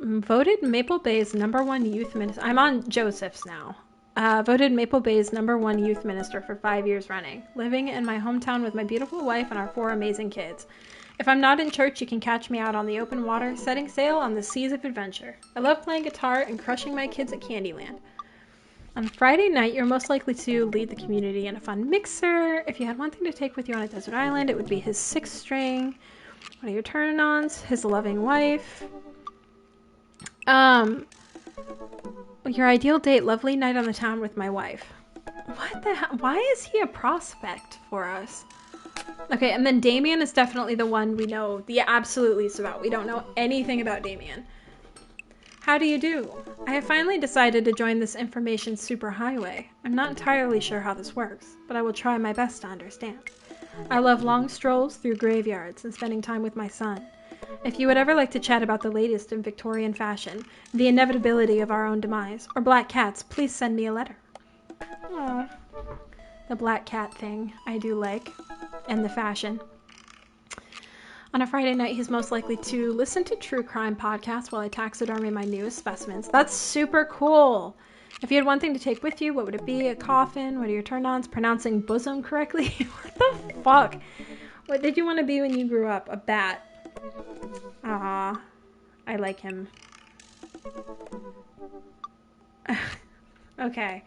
Voted Maple Bay's #1 youth minister. I'm on Joseph's now. Voted Maple Bay's #1 youth minister for 5 years running. Living in my hometown with my beautiful wife and our 4 amazing kids. If I'm not in church, you can catch me out on the open water, setting sail on the seas of adventure. I love playing guitar and crushing my kids at Candyland. On Friday night, you're most likely to lead the community in a fun mixer. If you had one thing to take with you on a desert island, it would be his 6-string. One of your turn-ons, his loving wife. Your ideal date, lovely night on the town with my wife. What the hell? Why is he a prospect for us? Okay, and then Damien is definitely the one we know the absolute least about. We don't know anything about Damien. How do you do? I have finally decided to join this information superhighway. I'm not entirely sure how this works, but I will try my best to understand. I love long strolls through graveyards and spending time with my son. If you would ever like to chat about the latest in Victorian fashion, the inevitability of our own demise, or black cats, please send me a letter. Aww. The black cat thing I do like, and the fashion. On a Friday night, he's most likely to listen to true crime podcasts while I taxidermy my newest specimens. That's super cool. If you had one thing to take with you, what would it be? A coffin? What are your turn-ons? Pronouncing bosom correctly? What the fuck? What did you want to be when you grew up? A bat. Aw. I like him. Okay.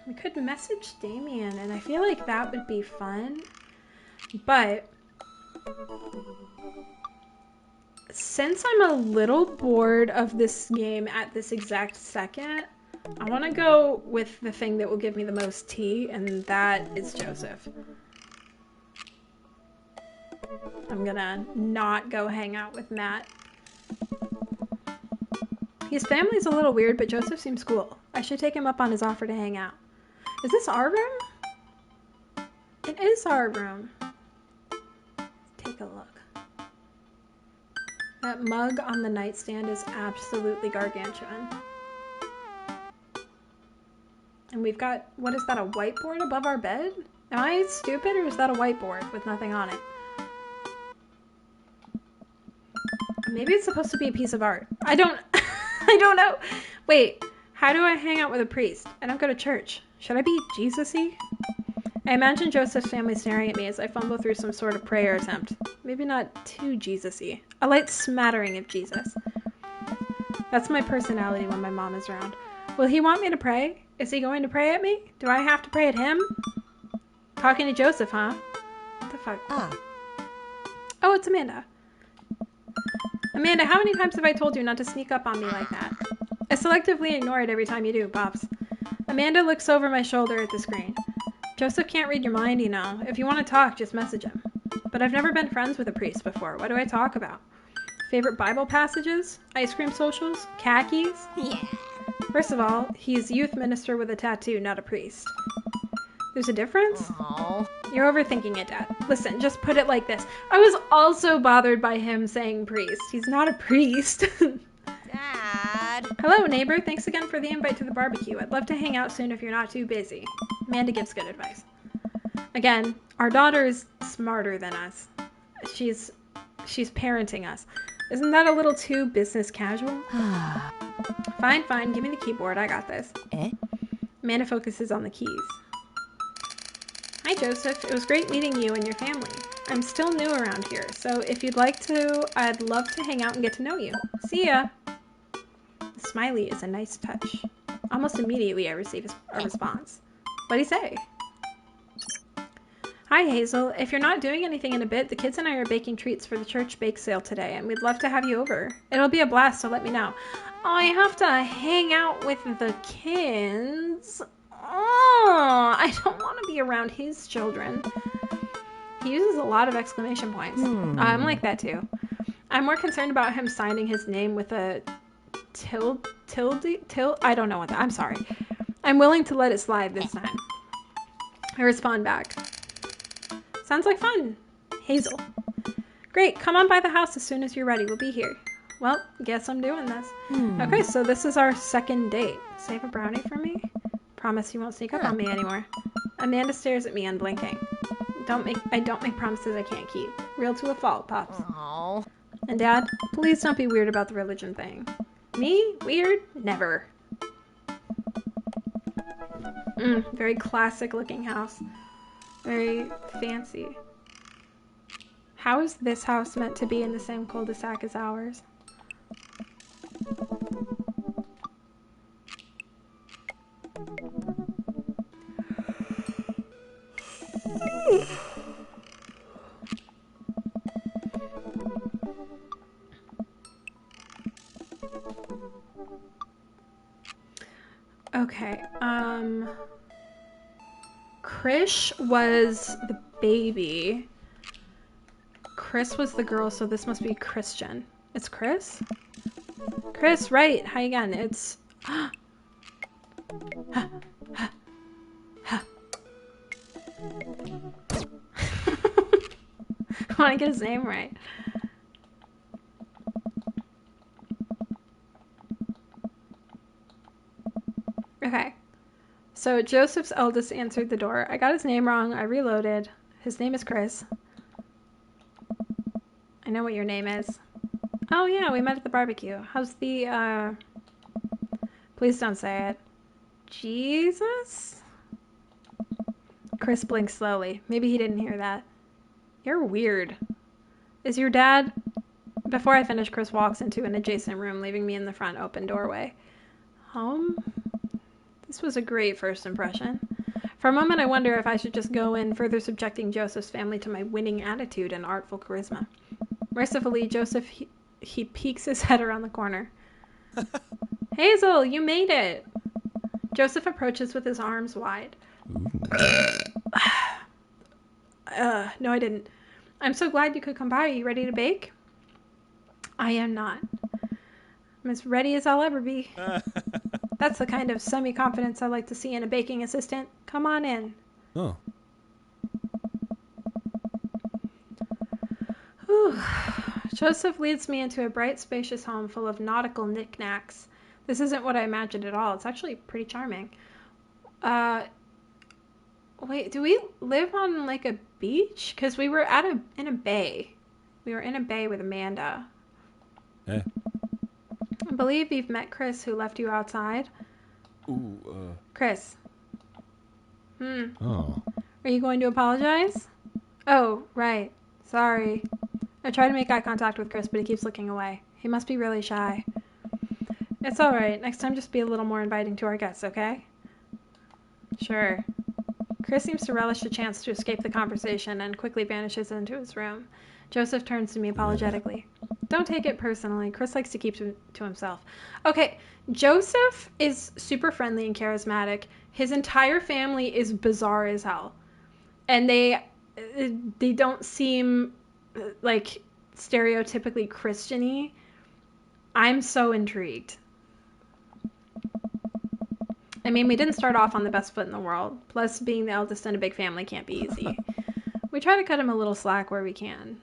We could message Damien, and I feel like that would be fun. But since I'm a little bored of this game at this exact second, I want to go with the thing that will give me the most tea, and that is Joseph. I'm gonna not go hang out with Matt. His family's a little weird, but Joseph seems cool. I should take him up on his offer to hang out. Is this our room? It is our room. Take a look. That mug on the nightstand is absolutely gargantuan. And we've got, what is that, a whiteboard above our bed? Am I stupid, or is that a whiteboard with nothing on it? Maybe it's supposed to be a piece of art. I don't know. Wait, how do I hang out with a priest? I don't go to church. Should I be Jesus-y? I imagine Joseph's family staring at me as I fumble through some sort of prayer attempt. Maybe not too Jesus-y. A light smattering of Jesus. That's my personality when my mom is around. Will he want me to pray? Is he going to pray at me? Do I have to pray at him? Talking to Joseph, huh? What the fuck? Oh, it's Amanda. Amanda, how many times have I told you not to sneak up on me like that? I selectively ignore it every time you do, Pops. Amanda looks over my shoulder at the screen. Joseph can't read your mind, you know. If you want to talk, just message him. But I've never been friends with a priest before. What do I talk about? Favorite Bible passages? Ice cream socials? Khakis? Yeah. First of all, he's youth minister with a tattoo, not a priest. There's a difference? Aww. You're overthinking it, Dad. Listen, just put it like this. I was also bothered by him saying priest. He's not a priest. Dad. Hello, neighbor. Thanks again for the invite to the barbecue. I'd love to hang out soon if you're not too busy. Amanda gives good advice. Again, our daughter is smarter than us. She's parenting us. Isn't that a little too business casual? Fine. Give me the keyboard. I got this. Amanda focuses on the keys. Hi, Joseph. It was great meeting you and your family. I'm still new around here, so if you'd like to, I'd love to hang out and get to know you. See ya! The smiley is a nice touch. Almost immediately I receive a response. What'd he say? Hi, Hazel. If you're not doing anything in a bit, the kids and I are baking treats for the church bake sale today, and we'd love to have you over. It'll be a blast, so let me know. Oh, I have to hang out with the kids. Oh, I don't want to be around his children. He uses a lot of exclamation points. I'm like that too. I'm more concerned about him signing his name with a tilde. I don't know what that. I'm sorry. I'm willing to let it slide this time. I respond back. Sounds like fun. Hazel. Great. Come on by the house as soon as you're ready. We'll be here. Well, guess I'm doing this. Okay, so this is our second date. Save a brownie for me? Promise you won't sneak up on me anymore. Amanda stares at me unblinking. I don't make promises I can't keep. Real to a fault, Pops. Oh. And Dad, please don't be weird about the religion thing. Me? Weird? Never. Very classic looking house. Very fancy. How is this house meant to be in the same cul-de-sac as ours? Okay, Krish was the baby. Chris was the girl, so this must be Christian. It's Chris? Chris, right. Hi again. It's... I want to get his name right. Okay. So Joseph's eldest answered the door. I got his name wrong. I reloaded. His name is Chris. I know what your name is. Oh yeah, we met at the barbecue. How's the, Please don't say it. Jesus? Chris blinked slowly. Maybe he didn't hear that. You're weird. Is your dad... Before I finish, Chris walks into an adjacent room, leaving me in the front open doorway. Home? This was a great first impression. For a moment, I wonder if I should just go in, further subjecting Joseph's family to my winning attitude and artful charisma. Mercifully, Joseph, he peeks his head around the corner. Hazel, you made it! Joseph approaches with his arms wide. No, I didn't. I'm so glad you could come by. Are you ready to bake? I am not. I'm as ready as I'll ever be. That's the kind of semi-confidence I like to see in a baking assistant. Come on in. Oh. Whew. Joseph leads me into a bright, spacious home full of nautical knickknacks. This isn't what I imagined at all. It's actually pretty charming. Wait, do we live on like a beach? Because we were in a bay. We were in a bay with Amanda. Eh. I believe you've met Chris, who left you outside. Ooh, Chris. Oh. Are you going to apologize? Oh, right. Sorry. I try to make eye contact with Chris, but he keeps looking away. He must be really shy. It's alright. Next time, just be a little more inviting to our guests, okay? Sure. Chris seems to relish the chance to escape the conversation and quickly vanishes into his room. Joseph turns to me apologetically. Don't take it personally. Chris likes to keep to himself. Okay, Joseph is super friendly and charismatic. His entire family is bizarre as hell. And they don't seem like stereotypically Christian-y. I'm so intrigued. I mean, we didn't start off on the best foot in the world. Plus, being the eldest in a big family can't be easy. We try to cut him a little slack where we can.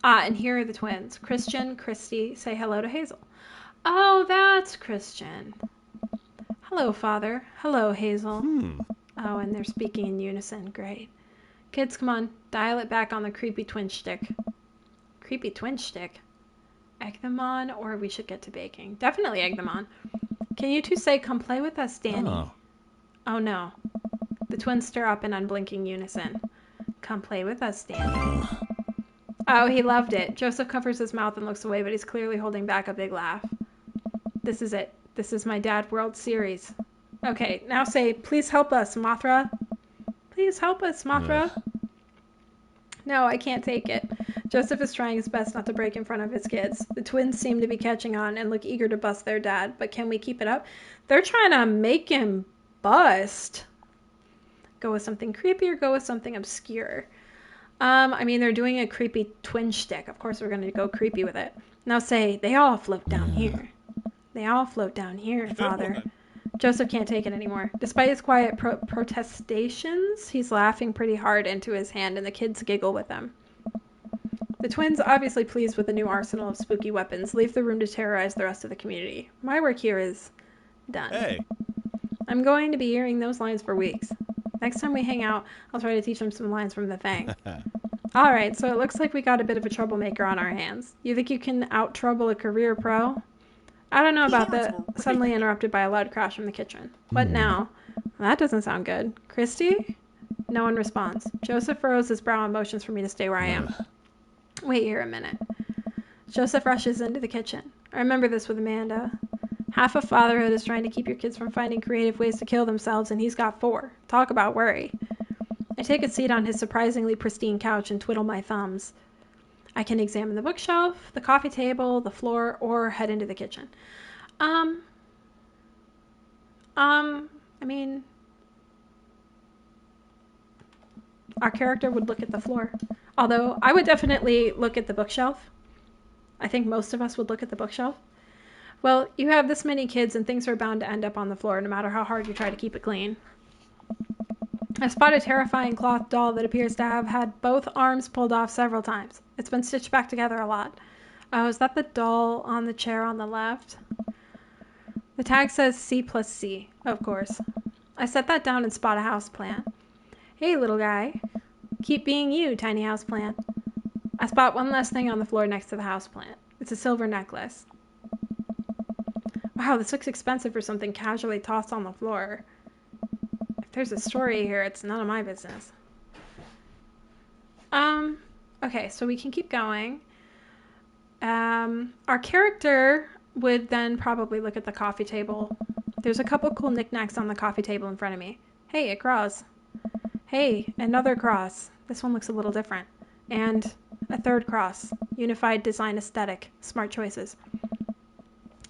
And here are the twins. Christian, Christy, say hello to Hazel. Oh, that's Christian. Hello, Father. Hello, Hazel. Oh, and they're speaking in unison. Great. Kids, come on. Dial it back on the creepy twin shtick. Creepy twin shtick? Egg them on, or we should get to baking. Definitely egg them on. Can you two say, come play with us, Danny? Oh, no. The twins stir up in unblinking unison. Come play with us, Danny. Oh, he loved it. Joseph covers his mouth and looks away, but he's clearly holding back a big laugh. This is it. This is my Dad World Series. Okay, now say, please help us, Mothra. Please help us, Mothra. No, I can't take it. Joseph is trying his best not to break in front of his kids. The twins seem to be catching on and look eager to bust their dad, but can we keep it up? They're trying to make him bust. Go with something creepy or go with something obscure? I mean, they're doing a creepy twin shtick. Of course, we're going to go creepy with it. Now say, they all float down here. They all float down here, Father. Joseph can't take it anymore. Despite his quiet protestations, he's laughing pretty hard into his hand, and the kids giggle with him. The twins, obviously pleased with the new arsenal of spooky weapons, leave the room to terrorize the rest of the community. My work here is done. Hey. I'm going to be hearing those lines for weeks. Next time we hang out, I'll try to teach them some lines from the Thing. Alright, so it looks like we got a bit of a troublemaker on our hands. You think you can out-trouble a career pro? I don't know about that. Suddenly interrupted by a loud crash from the kitchen. What now? Well, that doesn't sound good. Christy? No one responds. Joseph furrows his brow and motions for me to stay where I am. Wait here a minute. Joseph rushes into the kitchen. I remember this with Amanda. Half of fatherhood is trying to keep your kids from finding creative ways to kill themselves, and he's got 4. Talk about worry. I take a seat on his surprisingly pristine couch and twiddle my thumbs. I can examine the bookshelf, the coffee table, the floor, or head into the kitchen. I mean, our character would look at the floor. Although, I would definitely look at the bookshelf. I think most of us would look at the bookshelf. Well, you have this many kids and things are bound to end up on the floor no matter how hard you try to keep it clean. I spot a terrifying cloth doll that appears to have had both arms pulled off several times. It's been stitched back together a lot. Oh, is that the doll on the chair on the left? The tag says C+C, of course. I set that down and spot a houseplant. Hey, little guy. Keep being you, tiny houseplant. I spot one last thing on the floor next to the houseplant. It's a silver necklace. Wow, this looks expensive for something casually tossed on the floor. If there's a story here, it's none of my business. Okay, so we can keep going. Our character would then probably look at the coffee table. There's a couple cool knickknacks on the coffee table in front of me. Hey, a cross. Hey, another cross. This one looks a little different. And a third cross. Unified design aesthetic. Smart choices.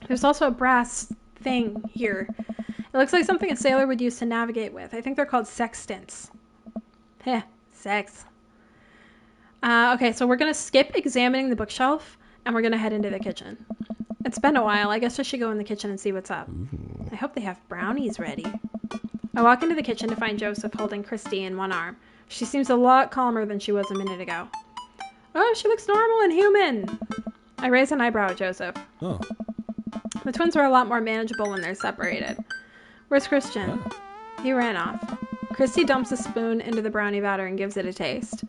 There's also a brass thing here. It looks like something a sailor would use to navigate with. I think they're called sextants. Heh, sex. Okay, so we're going to skip examining the bookshelf, and we're going to head into the kitchen. It's been a while. I guess I should go in the kitchen and see what's up. I hope they have brownies ready. I walk into the kitchen to find Joseph holding Christy in one arm. She seems a lot calmer than she was a minute ago. Oh, she looks normal and human. I raise an eyebrow at Joseph. Oh. The twins are a lot more manageable when they're separated. Where's Christian? He ran off. Christy dumps a spoon into the brownie batter and gives it a taste.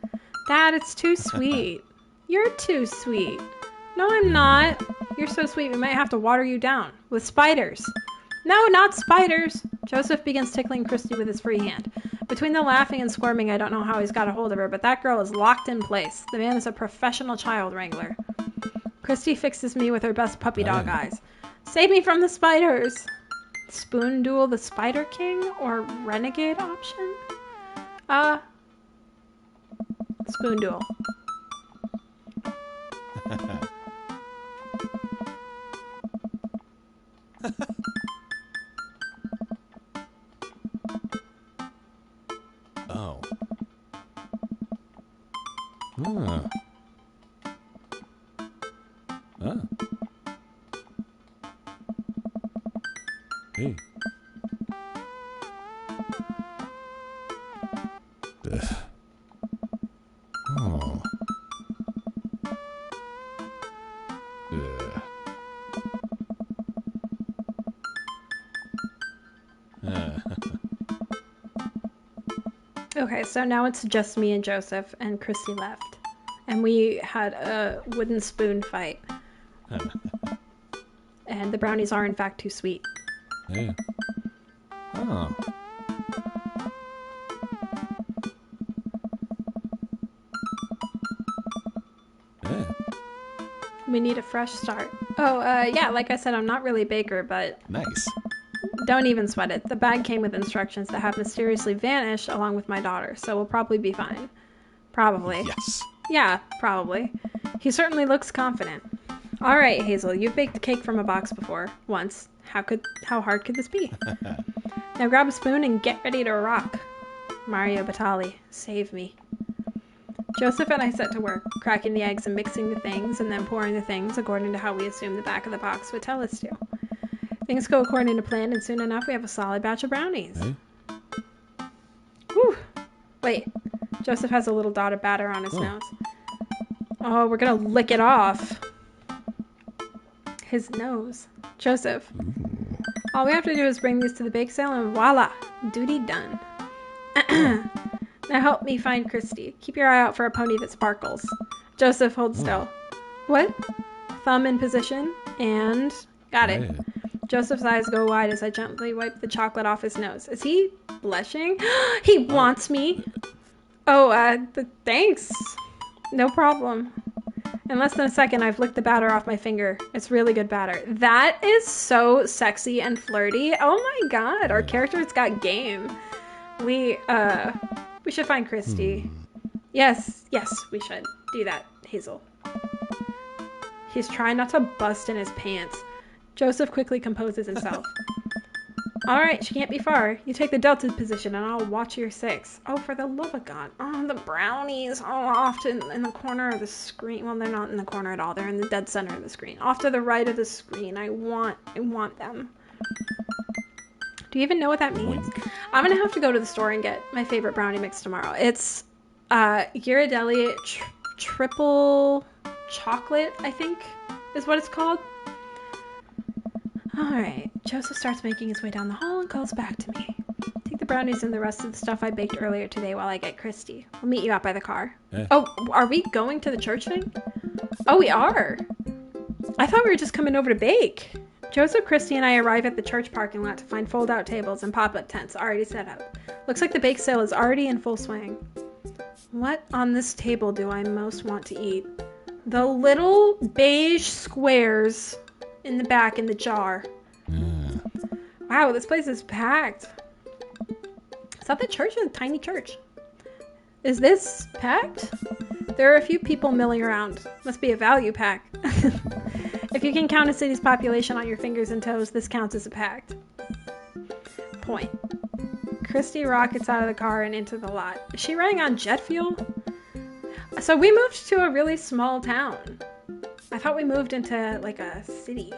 Dad, it's too sweet. You're too sweet. No, I'm not. You're so sweet we might have to water you down. With spiders. No, not spiders. Joseph begins tickling Christy with his free hand. Between the laughing and squirming, I don't know how he's got a hold of her, but that girl is locked in place. The man is a professional child wrangler. Christy fixes me with her best puppy dog eyes. Save me from the spiders. Spoon Duel the Spider King or Renegade option? Spoon Duel. Oh. Ah. Ah. Hey. Oh. Okay, so now it's just me and Joseph, and Christy left. And we had a wooden spoon fight. And the brownies are, in fact, too sweet. Yeah. Oh. Yeah. We need a fresh start. Oh, yeah, like I said, I'm not really a baker, but Nice. don't even sweat it. The bag came with instructions that have mysteriously vanished along with my daughter, so we'll probably be fine. Probably. Yes. Yeah, probably. He certainly looks confident. All right, Hazel, you've baked a cake from a box before. Once. How hard could this be? Now grab a spoon and get ready to rock. Mario Batali, save me. Joseph and I set to work, cracking the eggs and mixing the things, and then pouring the things according to how we assumed the back of the box would tell us to. Things go according to plan, and soon enough we have a solid batch of brownies. Hey. Whew. Wait, Joseph has a little dot of batter on his nose. Oh, we're gonna lick it off. His nose. Joseph. All we have to do is bring these to the bake sale and voila, duty done. Now help me find Christy. Keep your eye out for a pony that sparkles. Joseph, hold still. What? Thumb in position, and got it. Hey. Joseph's eyes go wide as I gently wipe the chocolate off his nose. Is he blushing? He wants me. Oh, thanks. No problem. In less than a second, I've licked the batter off my finger. It's really good batter. That is so sexy and flirty. Oh my god, our character's got game. We should find Christy. Yes, we should. Do that, Hazel. He's trying not to bust in his pants. Joseph quickly composes himself. Alright, she can't be far. You take the delta position and I'll watch your 6. Oh, for the love of God. Oh, the brownies. Oh, off in the corner of the screen. Well, they're not in the corner at all. They're in the dead center of the screen. Off to the right of the screen. I want them. Do you even know what that means? I'm going to have to go to the store and get my favorite brownie mix tomorrow. It's Ghirardelli triple chocolate, I think, is what it's called. Alright, Joseph starts making his way down the hall and calls back to me. Take the brownies and the rest of the stuff I baked earlier today while I get Christy. We'll meet you out by the car. Yeah. Oh, are we going to the church thing? Oh, we are. I thought we were just coming over to bake. Joseph, Christy, and I arrive at the church parking lot to find fold-out tables and pop-up tents already set up. Looks like the bake sale is already in full swing. What on this table do I most want to eat? The little beige squares in the back in the jar. Wow, this place is packed. Is that the church or the tiny church? Is this packed? There are a few people milling around. Must be a value pack. If you can count a city's population on your fingers and toes, this counts as a pact. Point. Christy rockets out of the car and into the lot. Is she running on jet fuel? So we moved to a really small town. I thought we moved into, like, a city.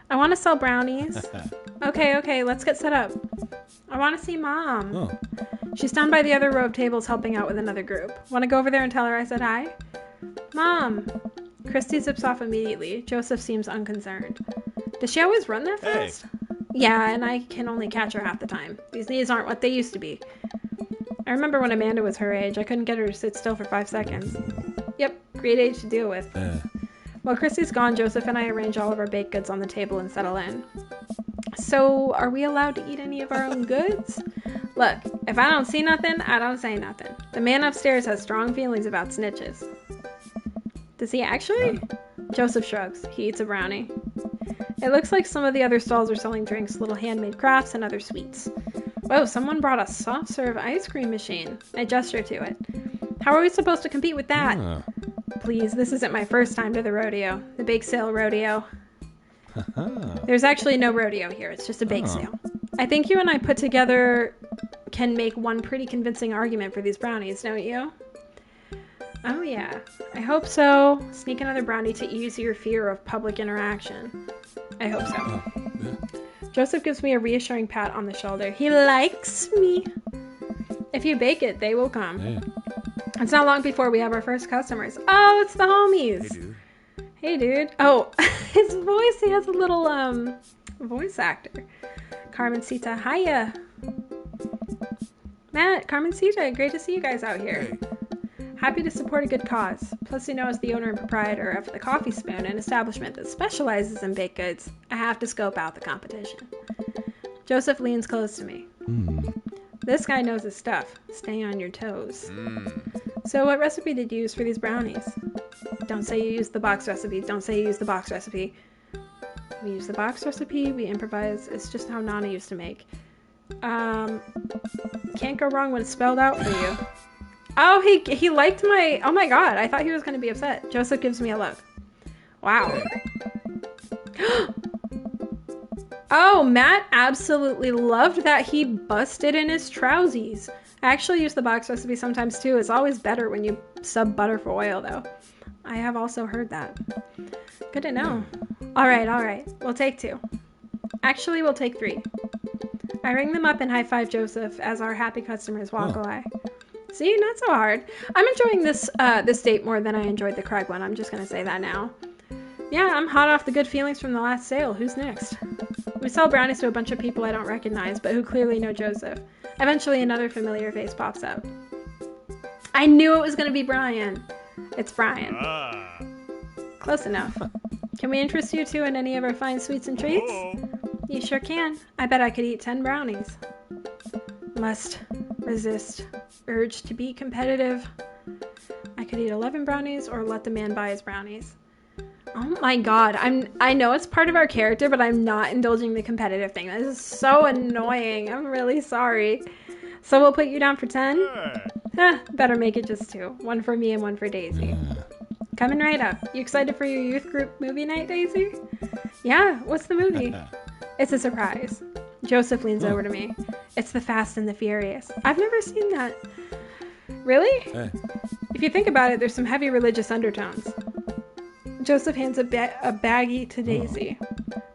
I want to sell brownies. Okay, let's get set up. I want to see Mom. Oh. She's down by the other row of tables helping out with another group. Want to go over there and tell her I said hi? Mom. Christy zips off immediately. Joseph seems unconcerned. Does she always run that fast? Yeah, and I can only catch her half the time. These knees aren't what they used to be. I remember when Amanda was her age, I couldn't get her to sit still for 5 seconds. Yep, great age to deal with. While Christy's gone, Joseph and I arrange all of our baked goods on the table and settle in. So, are we allowed to eat any of our own goods? Look, if I don't see nothing, I don't say nothing. The man upstairs has strong feelings about snitches. Does he actually? Joseph shrugs. He eats a brownie. It looks like some of the other stalls are selling drinks, little handmade crafts, and other sweets. Whoa, someone brought a soft serve ice cream machine. I gesture to it. How are we supposed to compete with that? Please, this isn't my first time to the rodeo. The bake sale rodeo. There's actually no rodeo here. It's just a bake sale. I think you and I put together can make one pretty convincing argument for these brownies, don't you? Oh yeah, I hope so. Sneak another brownie to ease your fear of public interaction. I hope so. Joseph gives me a reassuring pat on the shoulder. He likes me. If you bake it, they will come. Yeah. It's not long before we have our first customers. Oh, it's the homies. Hey, dude. Hey, dude. Oh, his voice, he has a little, voice actor. Carmencita, hiya. Matt, Carmencita, great to see you guys out here. Hey. Happy to support a good cause. Plus, you know, as the owner and proprietor of the Coffee Spoon, an establishment that specializes in baked goods, I have to scope out the competition. Joseph leans close to me. This guy knows his stuff. Stay on your toes. So what recipe did you use for these brownies? Don't say you used the box recipe. Don't say you used the box recipe. We use the box recipe. We improvise. It's just how Nana used to make. Can't go wrong when it's spelled out for you. Oh, he liked my... Oh my god, I thought he was going to be upset. Joseph gives me a look. Wow. Oh, Matt absolutely loved that he busted in his trousies. I actually use the box recipe sometimes too. It's always better when you sub butter for oil though. I have also heard that. Good to know. All right. We'll take 2. Actually, we'll take 3. I ring them up and high five Joseph as our happy customers walk away. See, not so hard. I'm enjoying this date more than I enjoyed the Craig one. I'm just gonna say that now. Yeah, I'm hot off the good feelings from the last sale. Who's next? We sell brownies to a bunch of people I don't recognize, but who clearly know Joseph. Eventually, another familiar face pops up. I knew it was gonna be Brian. It's Brian. Close enough. Can we interest you two in any of our fine sweets and treats? You sure can. I bet I could eat 10 brownies. Must resist urge to be competitive. I could eat 11 brownies or let the man buy his brownies. Oh my god, I know it's part of our character, but I'm not indulging the competitive thing. This is so annoying. I'm really sorry. So we'll put you down for 10? Better make it just 2. 1 for me and 1 for Daisy. Coming right up. You excited for your youth group movie night, Daisy? Yeah, what's the movie? It's a surprise. Joseph leans over to me. It's The Fast and the Furious. I've never seen that. Really? Hey. If you think about it, there's some heavy religious undertones. Joseph hands a baggie to Daisy.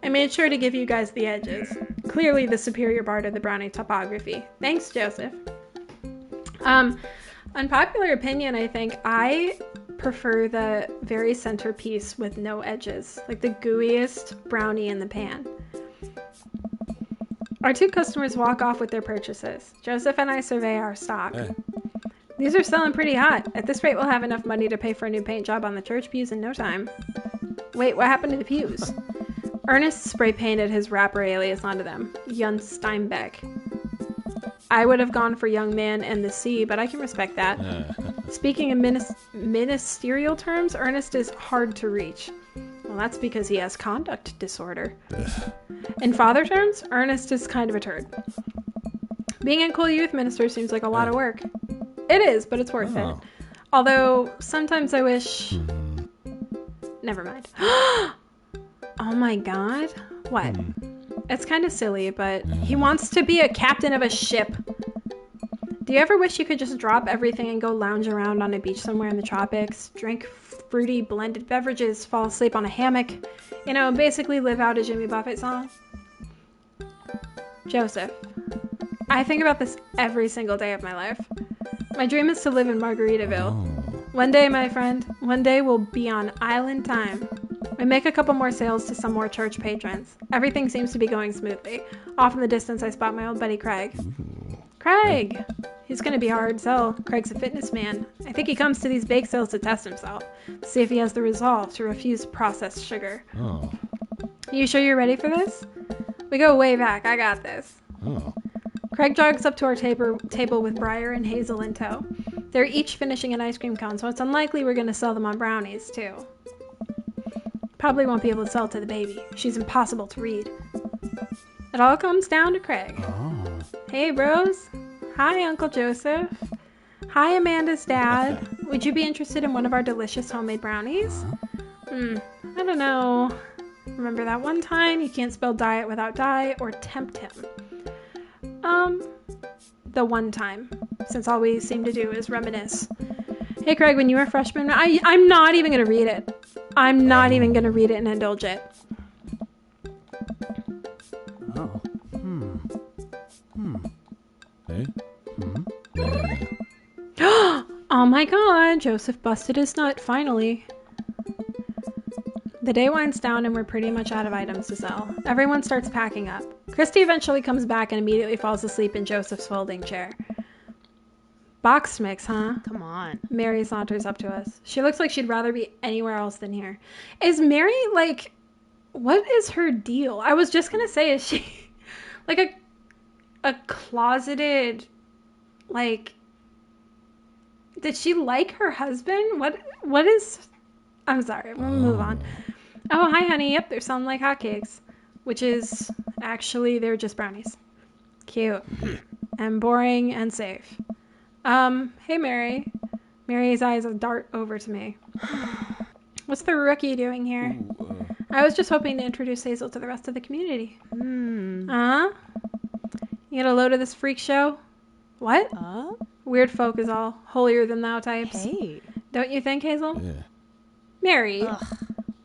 I made sure to give you guys the edges. Clearly the superior bar to the brownie topography. Thanks, Joseph. Unpopular opinion, I think. I prefer the very centerpiece with no edges. Like the gooeyest brownie in the pan. Our 2 customers walk off with their purchases. Joseph and I survey our stock. Hey. These are selling pretty hot. At this rate, we'll have enough money to pay for a new paint job on the church pews in no time. Wait, what happened to the pews? Ernest spray painted his rapper alias onto them. Jan Steinbeck. I would have gone for Young Man and the Sea, but I can respect that. Speaking in ministerial terms, Ernest is hard to reach. Well, that's because he has conduct disorder. In father terms, Ernest is kind of a turd. Being a cool youth minister seems like a lot of work. It is, but it's worth it. Although, sometimes I wish... Never mind. Oh my god. What? It's kind of silly, but he wants to be a captain of a ship. Do you ever wish you could just drop everything and go lounge around on a beach somewhere in the tropics, drink fruity blended beverages, fall asleep on a hammock? You know, basically live out a Jimmy Buffett song? Joseph. I think about this every single day of my life. My dream is to live in Margaritaville. One day, my friend, one day we'll be on island time. We make a couple more sales to some more church patrons. Everything seems to be going smoothly. Off in the distance, I spot my old buddy Craig. Craig! He's gonna be a hard sell. Craig's a fitness man. I think he comes to these bake sales to test himself, to see if he has the resolve to refuse processed sugar. Oh. You sure you're ready for this? We go way back. I got this. Oh. Craig jogs up to our table with Briar and Hazel in tow. They're each finishing an ice cream cone, so it's unlikely we're going to sell them on brownies, too. Probably won't be able to sell to the baby. She's impossible to read. It all comes down to Craig. Oh. Hey, bros. Hi, Uncle Joseph. Hi, Amanda's dad. Would you be interested in one of our delicious homemade brownies? I don't know. Remember that one time you can't spell diet without die or tempt him? The one time, since all we seem to do is reminisce. Hey, Craig, when you were a freshman, I'm not even going to read it. I'm not even going to read it and indulge it. Oh. Hey. Oh my god, Joseph busted his nut, finally. The day winds down and we're pretty much out of items to sell. Everyone starts packing up. Christy eventually comes back and immediately falls asleep in Joseph's folding chair. Box mix, huh? Come on. Mary saunters up to us. She looks like she'd rather be anywhere else than here. Is Mary, like, what is her deal? I was just gonna say, is she, like, a closeted, like, did she like her husband? What is, I'm sorry, we'll move on. Oh, hi, honey. Yep, they're selling like hotcakes. Which is, actually, they're just brownies. Cute. And boring and safe. Hey, Mary. Mary's eyes dart over to me. What's the rookie doing here? I was just hoping to introduce Hazel to the rest of the community. Hmm. You get a load of this freak show? What? Weird folk is all. Holier than thou types. Hey. Don't you think, Hazel? Yeah. Mary, Ugh.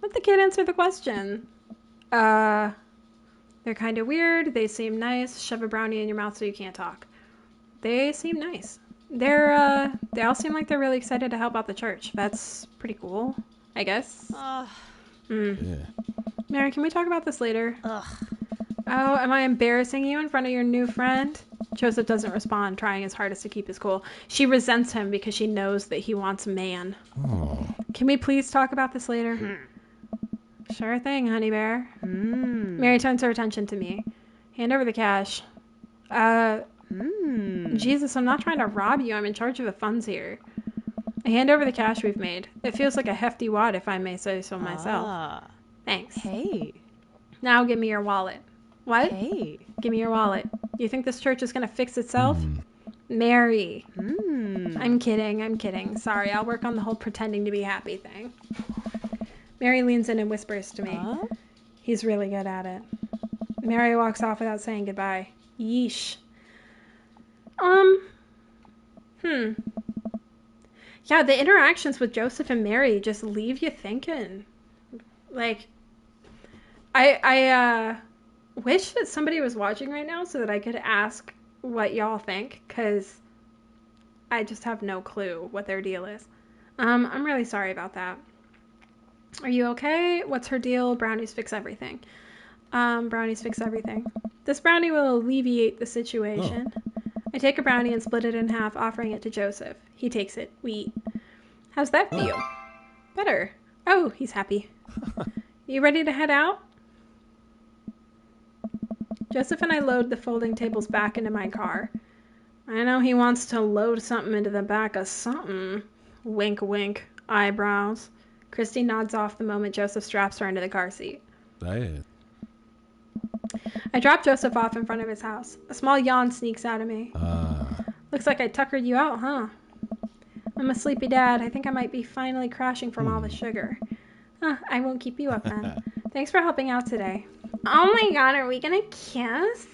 let the kid answer the question. They're kind of weird. They seem nice. Shove a brownie in your mouth so you can't talk. They seem nice. They all seem like they're really excited to help out the church. That's pretty cool, I guess. Yeah. Mary, can we talk about this later? Ugh. Oh, am I embarrassing you in front of your new friend? Joseph doesn't respond, trying his hardest to keep his cool. She resents him because she knows that he wants a man. Oh. Can we please talk about this later? Sure thing, honey bear. Mary turns her attention to me. Hand over the cash. Jesus, I'm not trying to rob you. I'm in charge of the funds here. I hand over the cash we've made. It feels like a hefty wad, if I may say so myself. Thanks. Hey. Now give me your wallet. What? Hey. Give me your wallet. You think this church is going to fix itself? Mary. I'm kidding. Sorry, I'll work on the whole pretending to be happy thing. Mary leans in and whispers to me. He's really good at it. Mary walks off without saying goodbye. Yeesh. Yeah, the interactions with Joseph and Mary just leave you thinking. Like, I wish that somebody was watching right now so that I could ask what y'all think, because I just have no clue what their deal is. I'm really sorry about that. Are you okay? What's her deal? Brownies fix everything. Brownies fix everything. This brownie will alleviate the situation. I take a brownie and split it in half, offering it to Joseph. He takes it. We eat. How's that feel? Better. Oh, he's happy. You ready to head out? Joseph and I load the folding tables back into my car. I know he wants to load something into the back of something. Wink, wink. Eyebrows. Christy nods off the moment Joseph straps her into the car seat. Yeah. I drop Joseph off in front of his house. A small yawn sneaks out of me. Looks like I tuckered you out, huh? I'm a sleepy dad. I think I might be finally crashing from all the sugar. I won't keep you up then. Thanks for helping out today. Oh my god, are we gonna kiss?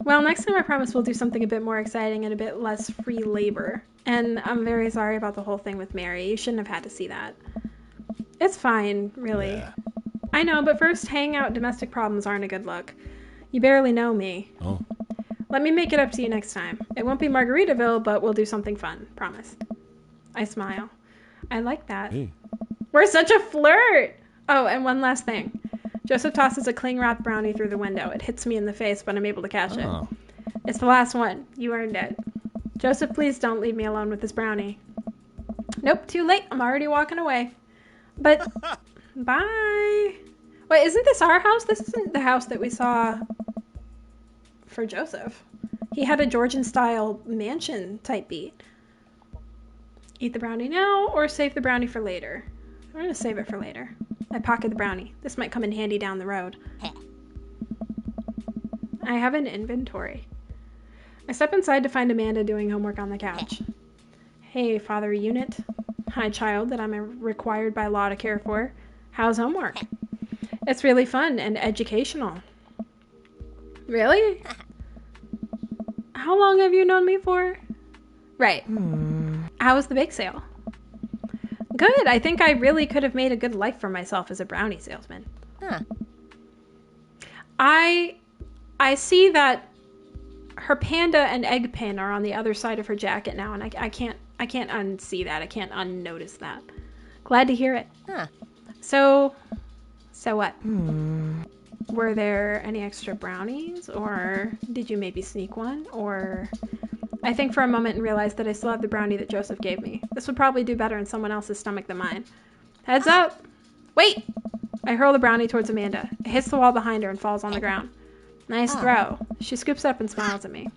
Well, next time I promise we'll do something a bit more exciting and a bit less free labor. And I'm very sorry about the whole thing with Mary. You shouldn't have had to see that. It's fine, really. Yeah. I know, but first, hang out domestic problems aren't a good look. You barely know me. Oh. Let me make it up to you next time. It won't be Margaritaville, but we'll do something fun. Promise. I smile. I like that. Hey. We're such a flirt! Oh, and one last thing. Joseph tosses a cling-wrapped brownie through the window. It hits me in the face, but I'm able to catch it. Oh. It's the last one. You earned it. Joseph, please don't leave me alone with this brownie. Nope, too late. I'm already walking away. But, bye. Wait, isn't this our house? This isn't the house that we saw for Joseph. He had a Georgian-style mansion type beat. Eat the brownie now or save the brownie for later? I'm going to save it for later. I pocket the brownie. This might come in handy down the road. I have an inventory. I step inside to find Amanda doing homework on the couch. Hey, Father Unit. Hi, child that I'm required by law to care for. How's homework? It's really fun and educational. Really? How long have you known me for? Right. How was the bake sale? Good. I think I really could have made a good life for myself as a brownie salesman. Huh. I see that her panda and egg pin are on the other side of her jacket now, and I can't unsee that. I can't unnotice that. Glad to hear it. Huh. So what? Were there any extra brownies, or did you maybe sneak one? Or I think for a moment and realized that I still have the brownie that Joseph gave me. This would probably do better in someone else's stomach than mine. Heads up! Wait! I hurl the brownie towards Amanda. It hits the wall behind her and falls on the ground. Nice throw. She scoops it up and smiles at me.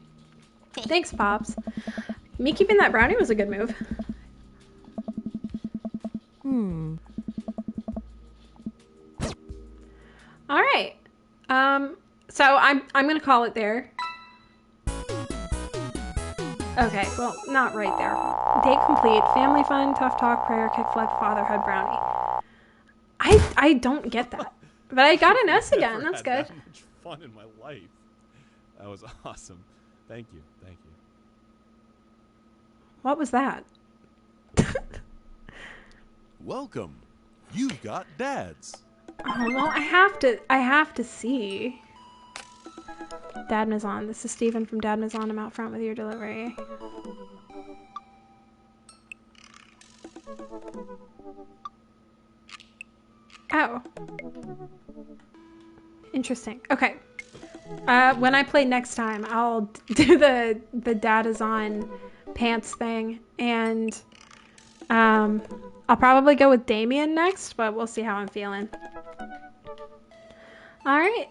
Thanks, Pops. Me keeping that brownie was a good move. All right. So I'm gonna call it there. Okay, well, not right there. Date complete. Family fun, tough talk, prayer, kick flag, fatherhood, brownie. I don't get that. But I got an S again. Never That's had good. That much fun in my life. That was awesome. Thank you. Thank you. What was that? Welcome. You've got dads. Oh, well, I have to see. Dad Maison. This is Steven from Dad Maison. I'm out front with your delivery. Oh. Interesting. Okay. When I play next time, I'll do the Dad is on pants thing, and I'll probably go with Damien next, but we'll see how I'm feeling. All right.